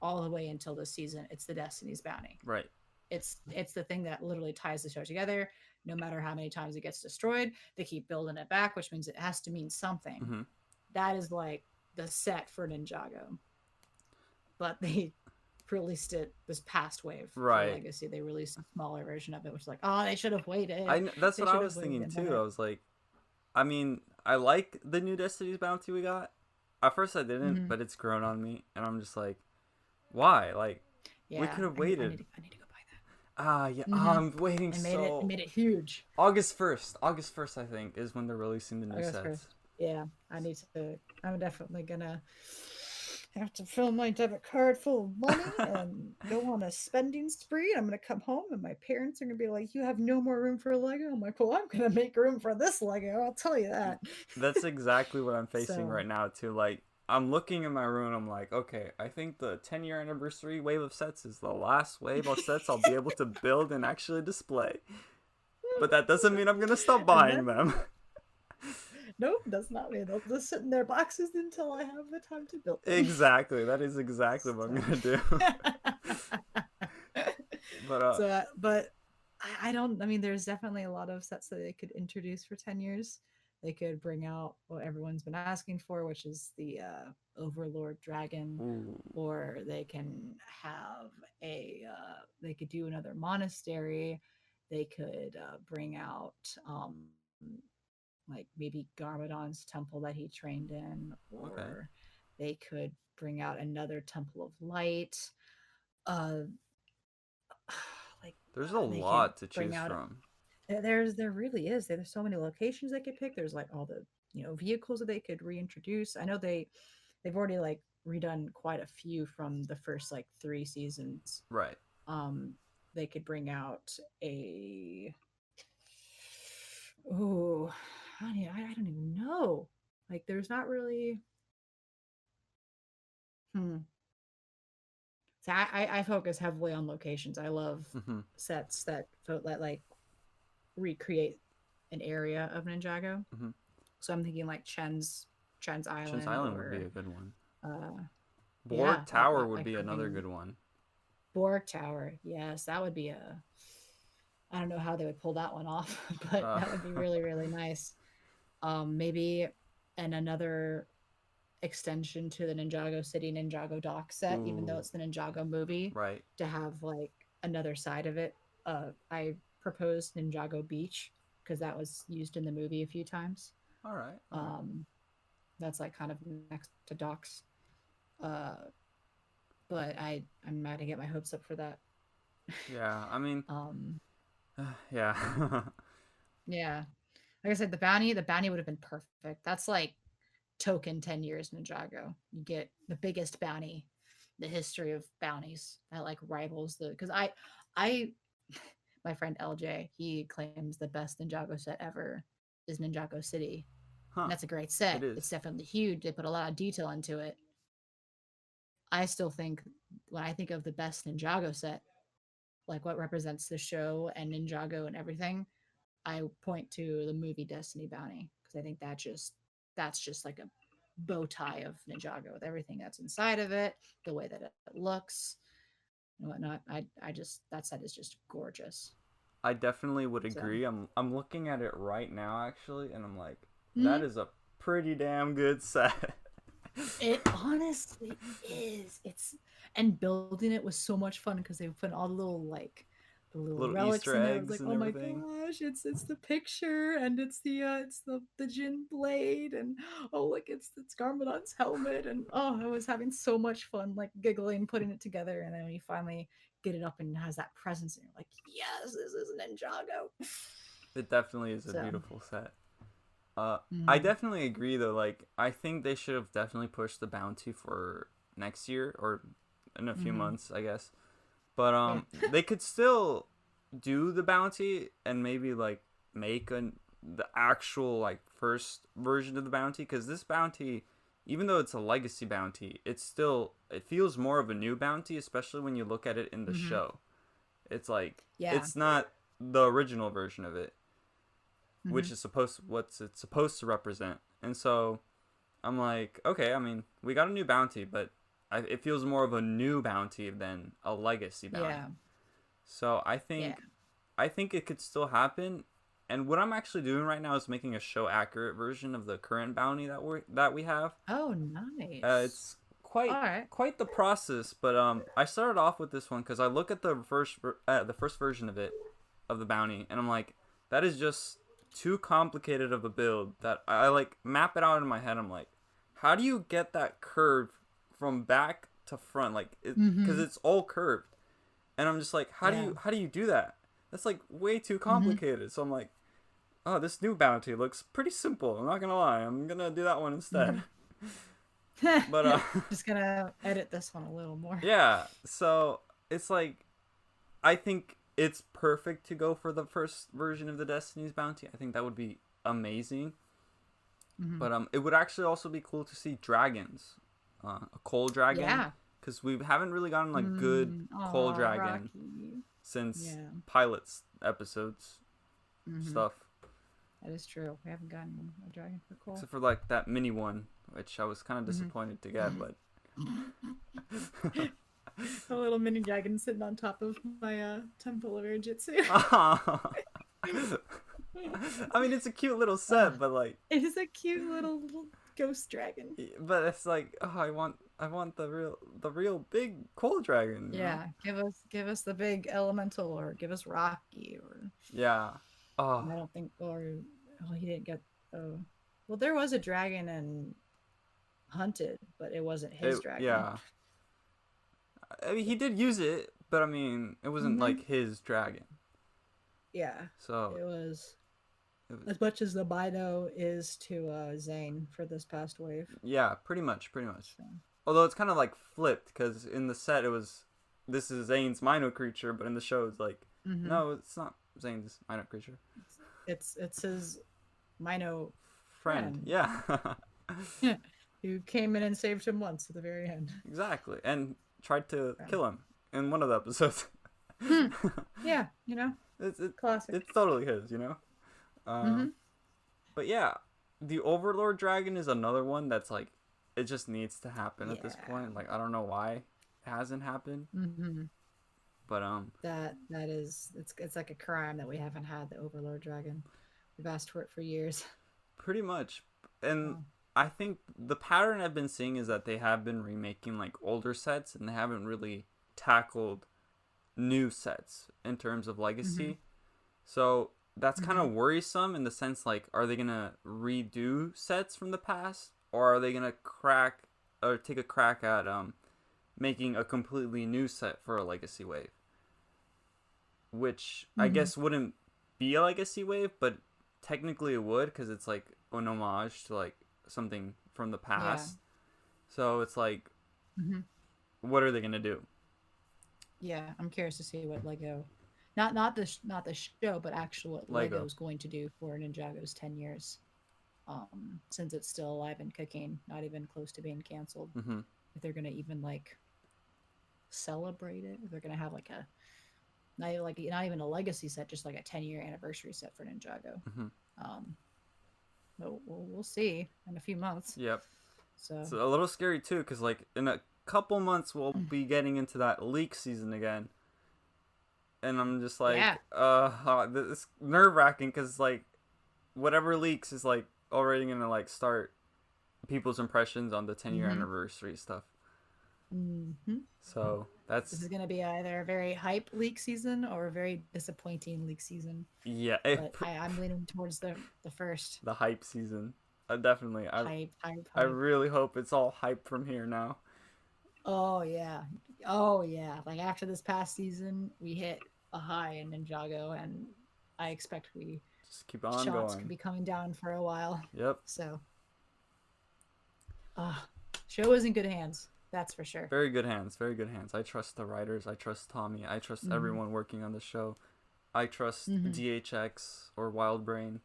all the way until this season, it's the Destiny's Bounty. Right. It's the thing that literally ties the show together. No matter how many times it gets destroyed, they keep building it back, which means it has to mean something. That is like the set for Ninjago. But they released it this past wave. Right. For Legacy, they released a smaller version of it, which is like, oh, they should have waited. That's what I was thinking too. I was like, I mean, I like the new Destiny's Bounty we got. At first I didn't, but it's grown on me, and I'm just like, why? Like, we could have waited. I need to go buy that. I'm waiting It made it huge. August 1st, I think, is when they're releasing the new sets. 1st. Yeah, I'm definitely gonna have to fill my debit card full of money and go on a spending spree. I'm gonna come home and my parents are gonna be like, "You have no more room for a Lego." I'm like, "Well, I'm gonna make room for this Lego. I'll tell you that." That's exactly what I'm facing right now too. Like, I'm looking in my room. I'm like, okay, I think the 10-year anniversary wave of sets is the last wave of sets I'll be able to build and actually display. But that doesn't mean I'm gonna stop buying them. Nope, does not mean they'll just sit in their boxes until I have the time to build them. Exactly, that is exactly what I'm gonna do. But I don't. I mean, there's definitely a lot of sets that they could introduce for 10 years. They could bring out what everyone's been asking for, which is the Overlord Dragon, Ooh. or they can have they could do another monastery. They could bring out like maybe Garmadon's temple that he trained in, Okay. or they could bring out another Temple of Light. Uh, like There's a they could lot to bring choose out from. there really is. There's so many locations they could pick. There's like all the vehicles that they could reintroduce. I know they've already like redone quite a few from the first like 3 seasons. Right. Um, they could bring out a oh, I don't even know. Like there's not really. Hmm. So I focus heavily on locations. I love Hmm. sets that like recreate an area of Ninjago. Hmm. So I'm thinking like Chen's Shin's Island, Island would be or a good one. uh Borg yeah, Tower would like be another having good one. Borg Tower. Yes, that would be a I don't know how they would pull that one off, but Uh, that would be really, really nice. Maybe another extension to the Ninjago City Ninjago dock set, even though ooh. it's the Ninjago movie, Right. to have like another side of it. I proposed Ninjago Beach because that was used in the movie a few times. All right. All right. Um, that's like kind of next to docks. Uh, but I'm mad to get my hopes up for that. Yeah. I mean, um, yeah. yeah, like I said, the bounty would have been perfect. That's like token 10 years Ninjago. You get the biggest bounty, the history of bounties that like rivals the because I my friend LJ, he claims the best Ninjago set ever is Ninjago City. And Huh. that's a great set. It It's is. definitely huge. They put a lot of detail into it. I still think when I think of the best Ninjago set, like what represents the show and Ninjago and everything, I point to the movie Destiny Bounty because I think that's just like a bow tie of Ninjago with everything that's inside of it, the way that it looks and whatnot. I just that set is just gorgeous. I definitely would So agree. I'm looking at it right now actually, and I'm like, that mhm. is a pretty damn good set. It honestly is. It's and building it was so much fun because they put all the little Little relics Easter in there. I was eggs like, and oh my everything. gosh, it's the picture and it's the Jin blade and oh look it's Garmadon's helmet and oh I was having so much fun like giggling putting it together and then when you finally get it up and it has that presence and you're like yes this is Ninjago. It definitely is a So beautiful set. Uh, I mhm. definitely agree though. Like, I think they should have definitely pushed the bounty for next year or in a few Mhm. months, I guess. But Yeah. they could still do the bounty and maybe like make the actual like first version of the bounty because this bounty, even though it's a legacy bounty, it feels more of a new bounty, especially when you look at it in the Mhm. show. It's like Yeah. it's not the original version of it, which Mhm. is what's it's supposed to represent. And so I'm like, okay, I mean, we got a new bounty, but it feels more of a new bounty than a legacy bounty. Yeah. So Yeah. I think it could still happen. And what I'm actually doing right now is making a show accurate version of the current bounty that we have. Oh, nice. It's All right. quite the process, but I started off with this one because I look at the first version of it of the bounty, and I'm like, that is just too complicated of a build that I like map it out in my head. I'm like, how do you get that curve from back to front, like because Mhm. it's all curved, and I'm just like, Yeah. how do you do that? That's like way too Mhm. complicated. So I'm like, oh, this new bounty looks pretty simple. I'm not gonna lie, I'm gonna do that one instead. Mhm. But Just gonna edit this one a little more. yeah. So it's like I think it's perfect to go for the first version of the Destiny's Bounty. I think that would be amazing. Mhm. But it would actually also be cool to see dragons, a coal dragon, Yeah. because we haven't really gotten like good Mm. coal Oh, dragon Rocky. since Yeah. pilots episodes Mhm. stuff, That is true. We haven't gotten a dragon for coal. except for like that mini one, which I was kind of Mhm. disappointed to get, but. A little mini dragon sitting on top of my Temple of Air Jutsu. I mean, it's a cute little set, but like, it is a cute little ghost dragon. but it's like, oh, I want the real big coal dragon. You know? Yeah, give us the big elemental, or give us Rocky, or Yeah. Oh, I don't think, or oh, he didn't get. Oh, well, there was a dragon in Hunted, but it wasn't his dragon. yeah. I mean, he did use it, but I mean, it wasn't Mm-hmm. like his dragon. Yeah, So it was it was, as much as the Bino is to Zane for this past wave. yeah, pretty much. So. Although it's kind of like flipped, because in the set it was, this is Zane's minor creature, but in the show it's like, Mm-hmm. no, it's not Zane's minor creature. It's his Mino Friend. friend. Yeah. Who came in and saved him once at the very end. Exactly, and tried to kill him in one of the episodes. Yeah, you know, classic. It's totally his, you know. But yeah, the Overlord Dragon is another one that's like, it just needs to happen at this point. Like, I don't know why it hasn't happened. But that is it's like a crime that we haven't had the Overlord Dragon. We've asked for it for years. Pretty much, and I think the pattern I've been seeing is that they have been remaking like older sets, and they haven't really tackled new sets in terms of legacy. So that's kind of worrisome in the sense, like, are they gonna redo sets from the past, or are they gonna take a crack at making a completely new set for a legacy wave, which I guess wouldn't be a legacy wave, but technically it would, because it's like an homage to like something from the past. So it's like, what are they gonna do? Yeah, I'm curious to see what Lego, not the show, but actual what Lego's going to do for Ninjago's 10 years, since it's still alive and cooking, not even close to being canceled. If they're gonna even like celebrate it, if they're gonna have like a not even a legacy set, just like a 10-year anniversary set for Ninjago. But we'll see in a few months. Yep. So it's a little scary too, because like in a couple months we'll be getting into that leak season again, and I'm just like, it's nerve-wracking, because like whatever leaks is like already gonna like start people's impressions on the 10-year anniversary stuff. So this is going to be either a very hype leak season or a very disappointing leak season. Yeah, but I'm leaning towards the first. The hype season. Definitely. Hype. I really hope it's all hype from here now. Oh yeah. Like after this past season, we hit a high in Ninjago, and I expect we just keep on shots going. Could be coming down for a while. Yep. So, show is in good hands. That's for sure. Very good hands. Very good hands. I trust the writers. I trust Tommy. I trust everyone working on the show. I trust DHX or Wildbrain.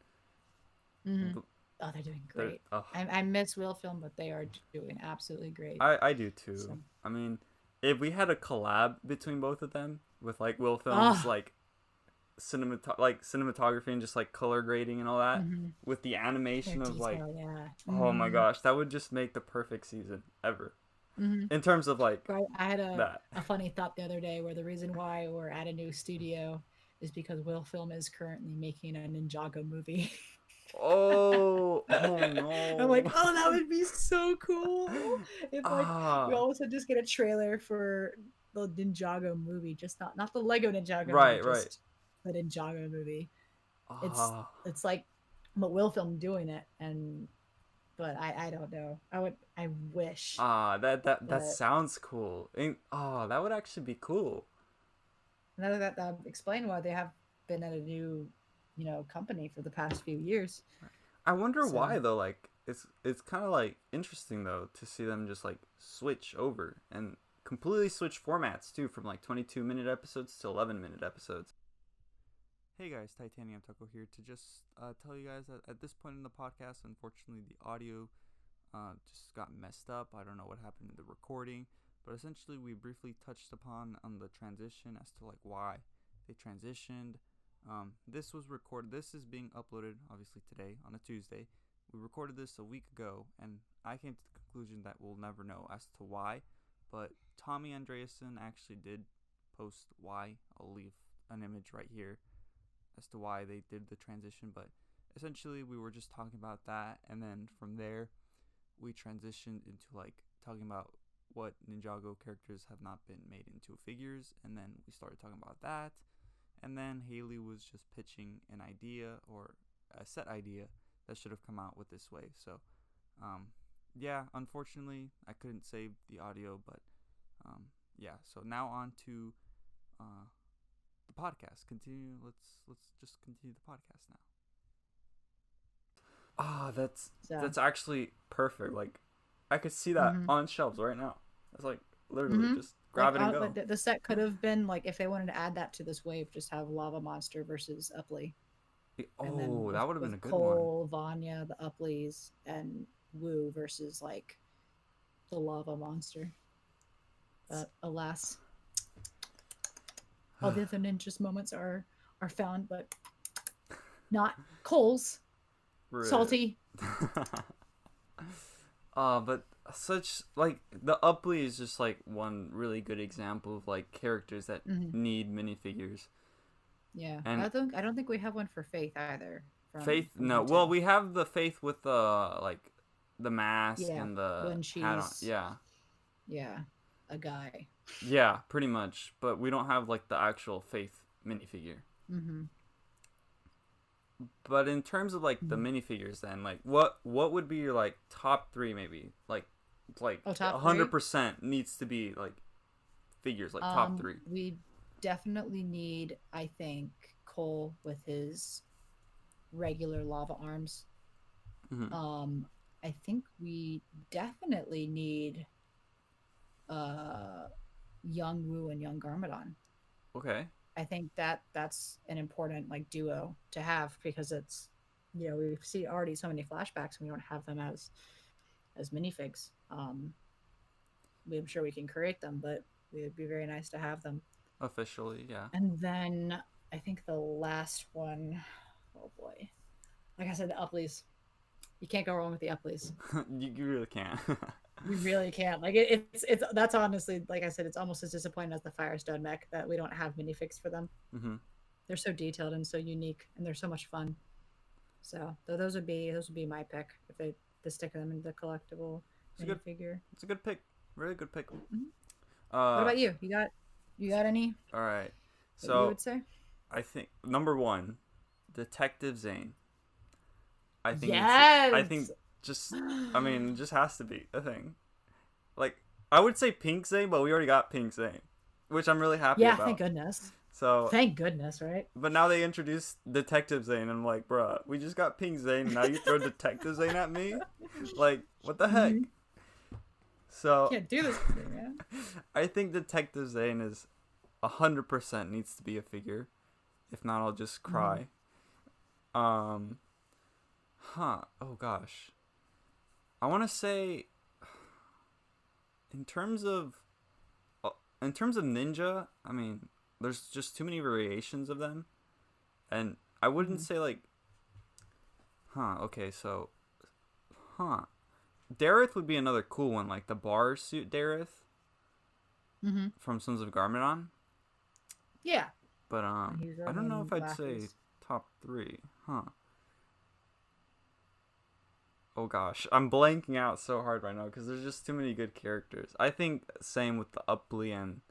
Oh, they're doing great. I miss Will Film, but they are doing absolutely great. I do too. So. I mean, if we had a collab between both of them with like Will Film's like cinematography and just like color grading and all that, with the animation of like, oh my gosh, that would just make the perfect season ever. In terms of like, I had a funny thought the other day where the reason why we're at a new studio is because Will Film is currently making a Ninjago movie. Oh no! I'm like, oh, that would be so cool if like we all of a sudden just get a trailer for the Ninjago movie, just not the Lego Ninjago, right, movie, just the Ninjago movie. It's like, but Will Film doing it, but I don't know. I wish. That sounds cool. That would actually be cool. That explain why they have been at a new, company for the past few years. I wonder why though. Like it's kind of like interesting though to see them just like switch over and completely switch formats too, from like 22-minute episodes to 11-minute episodes. Hey guys, Titanium Taco here to just tell you guys that at this point in the podcast, unfortunately the audio just got messed up. I don't know what happened in the recording, but essentially we briefly touched upon on the transition as to like why they transitioned. This was recorded. This is being uploaded obviously today on a Tuesday. We recorded this a week ago, and I came to the conclusion that we'll never know as to why. But Tommy Andreasen actually did post why. I'll leave an image right here. as to why they did the transition, but essentially we were just talking about that, and then from there we transitioned into like talking about what Ninjago characters have not been made into figures, and then we started talking about that, and then Haley was just pitching an idea or a set idea that should have come out with this wave. So yeah, unfortunately I couldn't save the audio, but yeah, so now on to the podcast. Continue. Let's just continue the podcast now. That's actually perfect. Like, I could see that on shelves right now. It's like literally just grab it and go. The set could have been like, if they wanted to add that to this wave, just have Lava Monster versus Upley. Oh, that would have been a good Cole, Vanya, the Upleys, and Wu versus like the Lava Monster. But alas, all the other ninjas moments are found, but not Cole's. Really? Salty. But such like the Upley is just like one really good example of like characters that need minifigures. Yeah, and I don't think we have one for Faith either. Faith, no. Well, we have the Faith with the like the mask and the hat on. Yeah. Yeah, a guy. Yeah, pretty much. But we don't have like the actual Faith minifigure. But in terms of like the minifigures, then like what would be your like top 3 maybe like 100% needs to be like figures like top 3. We definitely need, I think, Cole with his regular lava arms. I think we definitely need young Wu and young Garmadon. Okay. I think that's an important like duo to have, because it's, you know, we've seen already so many flashbacks and we don't have them as minifigs. I'm sure we can create them, but it would be very nice to have them officially. Yeah. And then I think the last one, oh boy, like I said, the Upleys. You can't go wrong with the Upleys. You really can't. You really can't. Like it's that's honestly, like I said, it's almost as disappointing as the Firestone Mech that we don't have minifigs for them. They're so detailed and so unique, and they're so much fun. So those would be my pick if they stick them in the collectible minifigure. It's a good pick. Really good pick. What about you? You got any? All right. So you would say? I think number 1, Detective Zane. I think yes! it just has to be a thing. Like, I would say Pink Zane, but we already got Pink Zane, which I'm really happy about. Yeah, thank goodness. So thank goodness, right? But now they introduced Detective Zane, and I'm like, bruh, we just got Pink Zane, and now you throw Detective Zane at me? Like, what the heck? So can't do this, man. I think Detective Zane is 100% needs to be a figure. If not, I'll just cry. Oh gosh. I want to say in terms of ninja, I mean, there's just too many variations of them. And I wouldn't say like Dareth would be another cool one, like the bar suit Dareth from Sons of Garmadon. Yeah. But I don't know if I'd say top 3. Oh gosh, I'm blanking out so hard right now because there's just too many good characters. I think same with the Upley and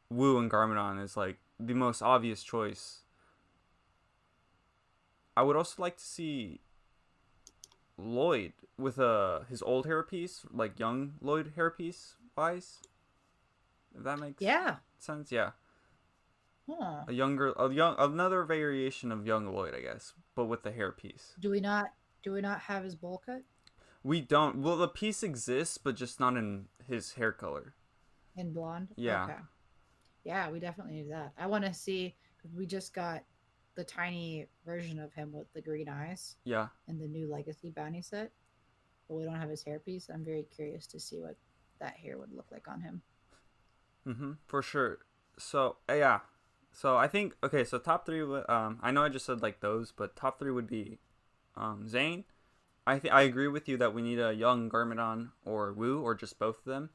Wu and Garmadon is like the most obvious choice. I would also like to see Lloyd with his old hairpiece, like young Lloyd hairpiece wise. If that makes sense, yeah. Huh. Another variation of young Lloyd, I guess, but with the hairpiece. Do we not have his bowl cut? We don't. Well, the piece exists, but just not in his hair color. In blonde? Yeah. Okay. Yeah, we definitely need that. I want to see, because we just got the tiny version of him with the green eyes. Yeah. In the new Legacy bounty set. But we don't have his hairpiece. I'm very curious to see what that hair would look like on him. For sure. So, yeah. So, I think, okay, so top 3, I know I just said like those, but top 3 would be Zane. I agree with you that we need a young Garmadon or Wu, or just both of them.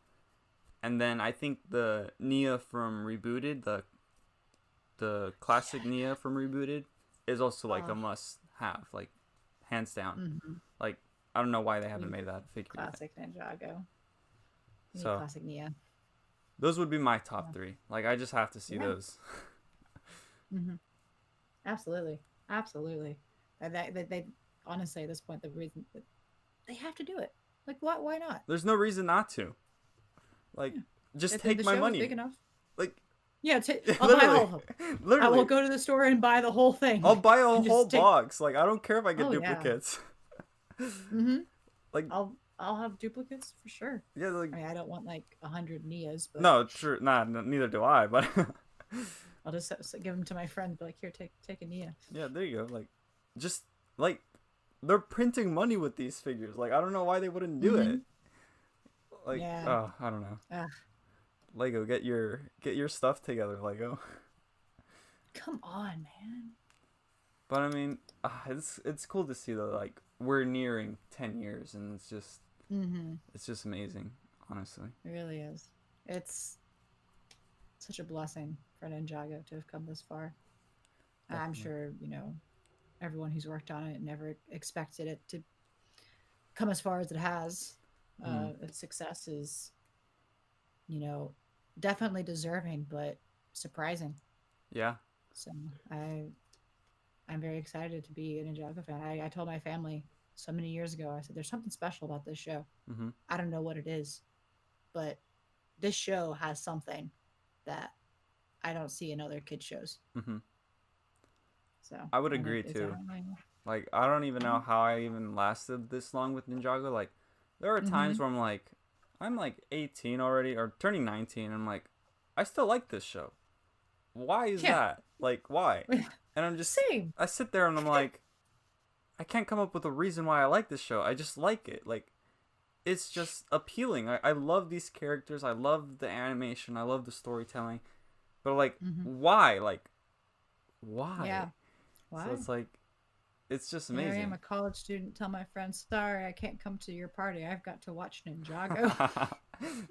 And then I think the Nia from Rebooted, the classic Nia from Rebooted, is also like a Oh. must have, like hands down. Mm-hmm. Like I don't know why they haven't You made that figure yet. classic Ninjago. You need So classic Nia. those would be my top Yeah. 3. Like I just have to see Yeah. those. Mm-hmm. Absolutely. Absolutely. And they honestly at this point the reason that they have to do it. Like why not? There's no reason not to. Like Yeah. just If take the my show is money. big enough. Like Yeah, I'll buy all of them. literally. I will go to the store and buy the whole thing. I'll buy a and whole just take... box. Like I don't care if I get Oh, yeah. duplicates. Mm-hmm. Like I'll have duplicates for sure. yeah, like I mean, I don't want like 100 Nias, but no, true. Nah, neither do I. But I'll just give them to my friend. Be like, here, take a Nia. yeah, there you go. Like just like they're printing money with these figures. Like I don't know why they wouldn't do it. Like Yeah. I don't know. Ugh. Lego, get your stuff together, Lego. Come on, man. But I mean, it's cool to see though. Like we're nearing 10 years, and it's just amazing, honestly. It really is. It's such a blessing for Ninjago to have come this far. Definitely. I'm sure, everyone who's worked on it never expected it to come as far as it has. Its success is, definitely deserving, but surprising. Yeah. So I'm very excited to be a Ninjago fan. I told my family so many years ago, I said, there's something special about this show. Mm-hmm. I don't know what it is, but this show has something that I don't see in other kids shows. Mm-hmm. So I would agree too. Like I don't even know how I even lasted this long with Ninjago. Like there are times where I'm like 18 already or turning 19 and I'm like I still like this show. Why is that? Like why? And I'm just Same. I sit there and I'm like I can't come up with a reason why I like this show. I just like it. Like it's just appealing. I love these characters. I love the animation. I love the storytelling. But like why? Like why? Yeah. Why? So it's like it's just amazing. Here I am, a college student. Tell my friends, sorry, I can't come to your party. I've got to watch Ninjago.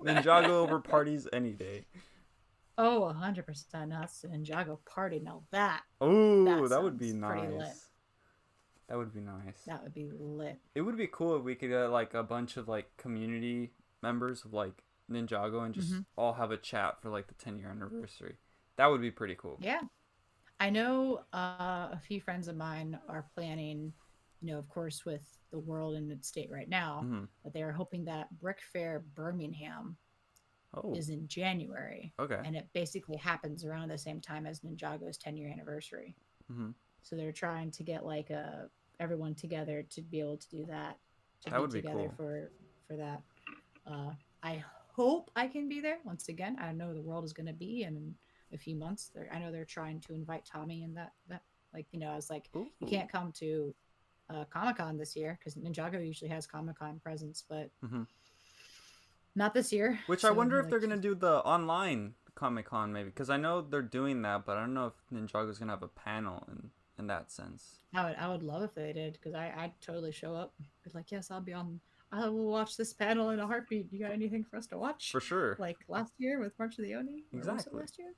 Ninjago over parties any day. Oh, 100%. That's a Ninjago party. Now that. Oh, that would be pretty lit. nice. That would be nice. That would be lit. It would be cool if we could get like a bunch of like community members of like Ninjago and just all have a chat for like the 10-year anniversary. That would be pretty cool. Yeah. I know a few friends of mine are planning, of course, with the world in its state right now, but they are hoping that Brick Fair Birmingham is in January. Okay. And it basically happens around the same time as Ninjago's 10-year anniversary. So they're trying to get like everyone together to be able to do that. To that would be together cool. for that. I hope I can be there. Once again, I don't know the world is going to be in a few months. I know they're trying to invite Tommy and that like, I was like, Ooh. you can't come to Comic-Con this year because Ninjago usually has Comic-Con presence, but not this year. Which so, I wonder if they're going to do the online Comic-Con maybe, because I know they're doing that, but I don't know if Ninjago's going to have a panel in that sense. I would love if they did, because I'd totally show up. Be like, yes, I will watch this panel in a heartbeat. You got anything for us to watch? For sure. Like last year with March of the Oni? Exactly. Last year?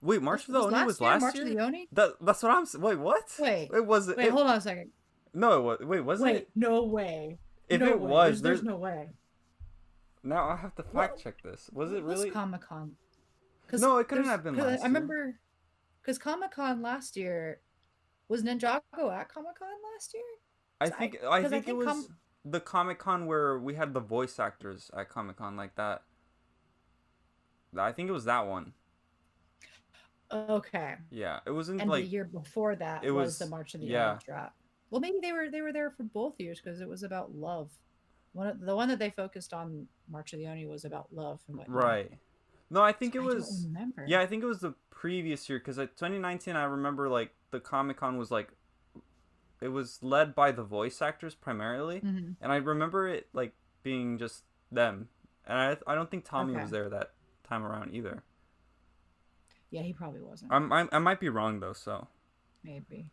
Wait, March of the Oni was last March year? of the Oni? That's what I'm saying. Wait, what? Wait. Wait, hold on a second. No, it was. Wait, wasn't it? Wait, no way. If no it way. was, there's no way. Now I have to fact check this. Was it really? Comic-Con? No, it couldn't have been last year. I remember, because Comic-Con last year, was Ninjago at Comic-Con last year? I think it was the Comic-Con where we had the voice actors at Comic-Con like that. I think it was that one. Okay. Yeah, it wasn't and like the year before that was the March of the Oni drop. Well, maybe they were there for both years because it was about love. The one that they focused on March of the Oni was about love and whatnot. Right. No, I think it was. I don't remember. Yeah, I think it was the previous year because at 2019, I remember like the Comic-Con was like, it was led by the voice actors primarily, and I remember it like being just them, and I don't think Tommy was there that time around either. Yeah, he probably wasn't. I might be wrong though, so maybe.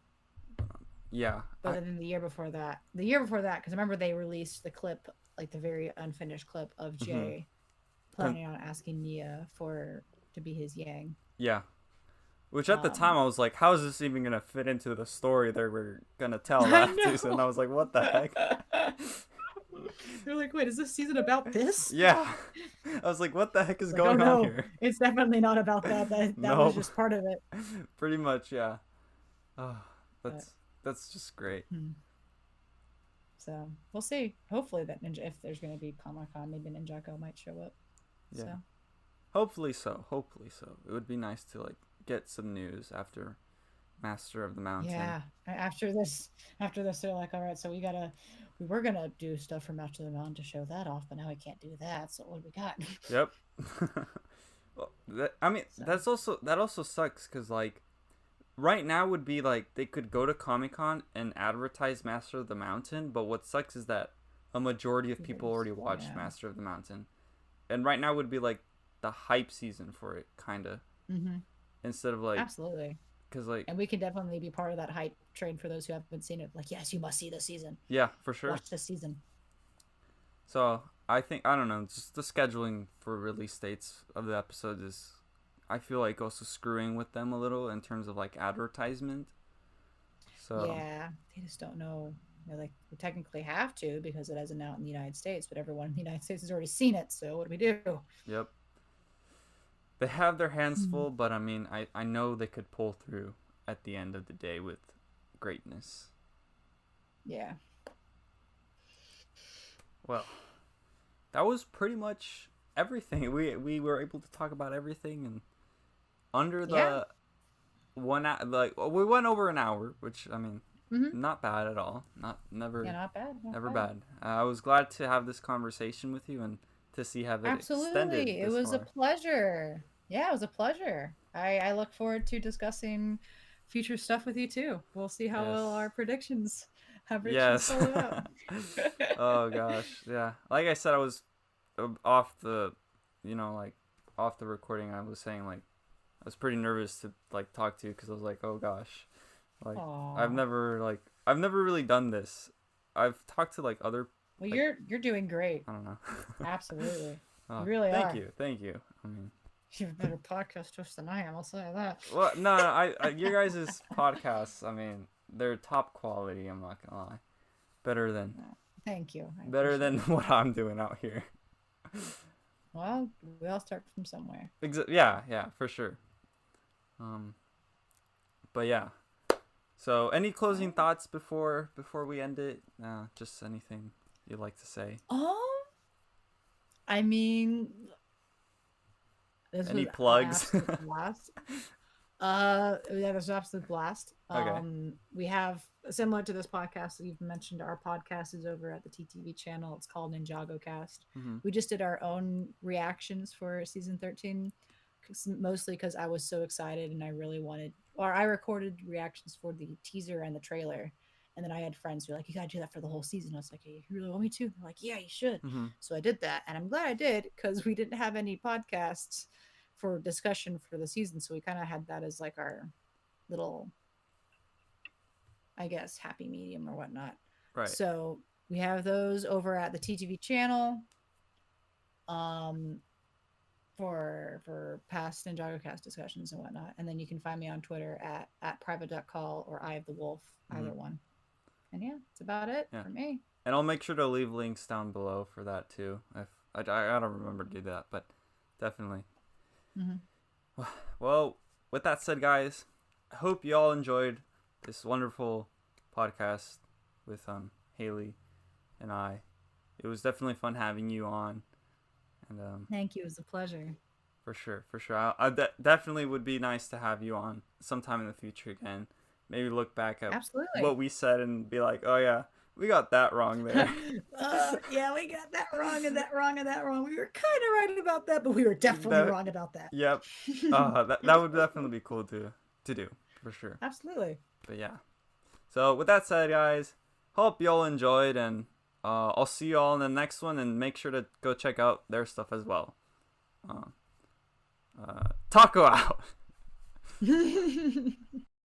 Yeah. But then the year before that, because I remember they released the clip, like the very unfinished clip of Jay planning on asking Nia to be his Yang. Yeah. Which at the time I was like, how is this even gonna fit into the story that we're gonna tell I last know. season? I was like, what the heck? They're like, wait, is this season about this? Yeah. I was like, what the heck is Like, going oh no, on here? it's definitely not about that. That was Nope. just part of it. Pretty much, yeah. Oh, But- that's just great. So we'll see. Hopefully that Ninja, if there's going to be Comic-Con, maybe Ninjago might show up. Yeah. So. Hopefully so. It would be nice to like get some news after Master of the Mountain. Yeah. After this, they're like, all right, so we were gonna do stuff for Master of the Mountain to show that off, but now we can't do that. So what do we got? Yep. Well, that also sucks because like right now would be like they could go to Comic-Con and advertise Master of the Mountain, but what sucks is that a majority of people already watched Master of the Mountain, and right now would be like the hype season for it, kind of. Instead of like absolutely, because like, and we can definitely be part of that hype train for those who haven't seen it. Like, yes, you must see this season. Yeah, for sure. Watch this season. So I don't know, just the scheduling for release dates of the episodes is, I feel like, also screwing with them a little in terms of like advertisement. So yeah, they just don't know. They're like, we technically have to because it hasn't out in the United States, but everyone in the United States has already seen it. So what do we do? Yep. They have their hands full, but I mean, I know they could pull through at the end of the day with greatness. Yeah. Well, that was pretty much everything. We were able to talk about everything, and under the 1 hour, like we went over an hour, which I mean, not bad at all. Not bad. Never bad. I was glad to have this conversation with you and to see how it extended. It was a pleasure. Yeah, it was a pleasure. I look forward to discussing future stuff with you too. We'll see how well our predictions pull out. Oh gosh, yeah. Like I said, I was off the recording. I was saying like I was pretty nervous to like talk to you because I was like, oh gosh, like I've never really done this. I've talked to like other. Well, you're doing great. I don't know. Absolutely. Oh, you really are. Thank you. I mean, you have a better podcast host than I am. I'll say that. Well, no, I your guys' podcasts, I mean, they're top quality. I'm not gonna lie, better than. Thank you. Better than what I'm doing out here. Well, we all start from somewhere. Yeah, for sure. But yeah. So, any closing thoughts before we end it? Just anything you'd like to say? I mean, any plugs? Yeah, this was an absolute blast. Okay. We have, similar to this podcast that you've mentioned, our podcast is over at the TTV channel. It's called Ninjago Cast. We just did our own reactions for season 13, mostly because I was so excited and I really wanted, or I recorded reactions for the teaser and the trailer. And then I had friends who were like, you got to do that for the whole season. I was like, hey, you really want me to? They're like, yeah, you should. So I did that. And I'm glad I did because we didn't have any podcasts for discussion for the season. So we kind of had that as like our little, I guess, happy medium or whatnot. Right. So we have those over at the TTV channel for past Ninjago Cast discussions and whatnot. And then you can find me on Twitter at private.call or Eye of the Wolf, either one. And yeah, that's about it for me. And I'll make sure to leave links down below for that too. If I gotta remember to do that, but definitely. Well, with that said, guys, I hope you all enjoyed this wonderful podcast with Haley and I. It was definitely fun having you on, and thank you. It was a pleasure. For sure. I definitely would be nice to have you on sometime in the future again. Maybe look back at what we said and be like, oh yeah, we got that wrong there. Yeah, we got that wrong and that wrong and that wrong. We were kind of right about that, but we were definitely wrong about that. Yep. That would definitely be cool to do, for sure. Absolutely. But yeah. So with that said, guys, hope y'all enjoyed, and I'll see you all in the next one, and make sure to go check out their stuff as well. Taco out.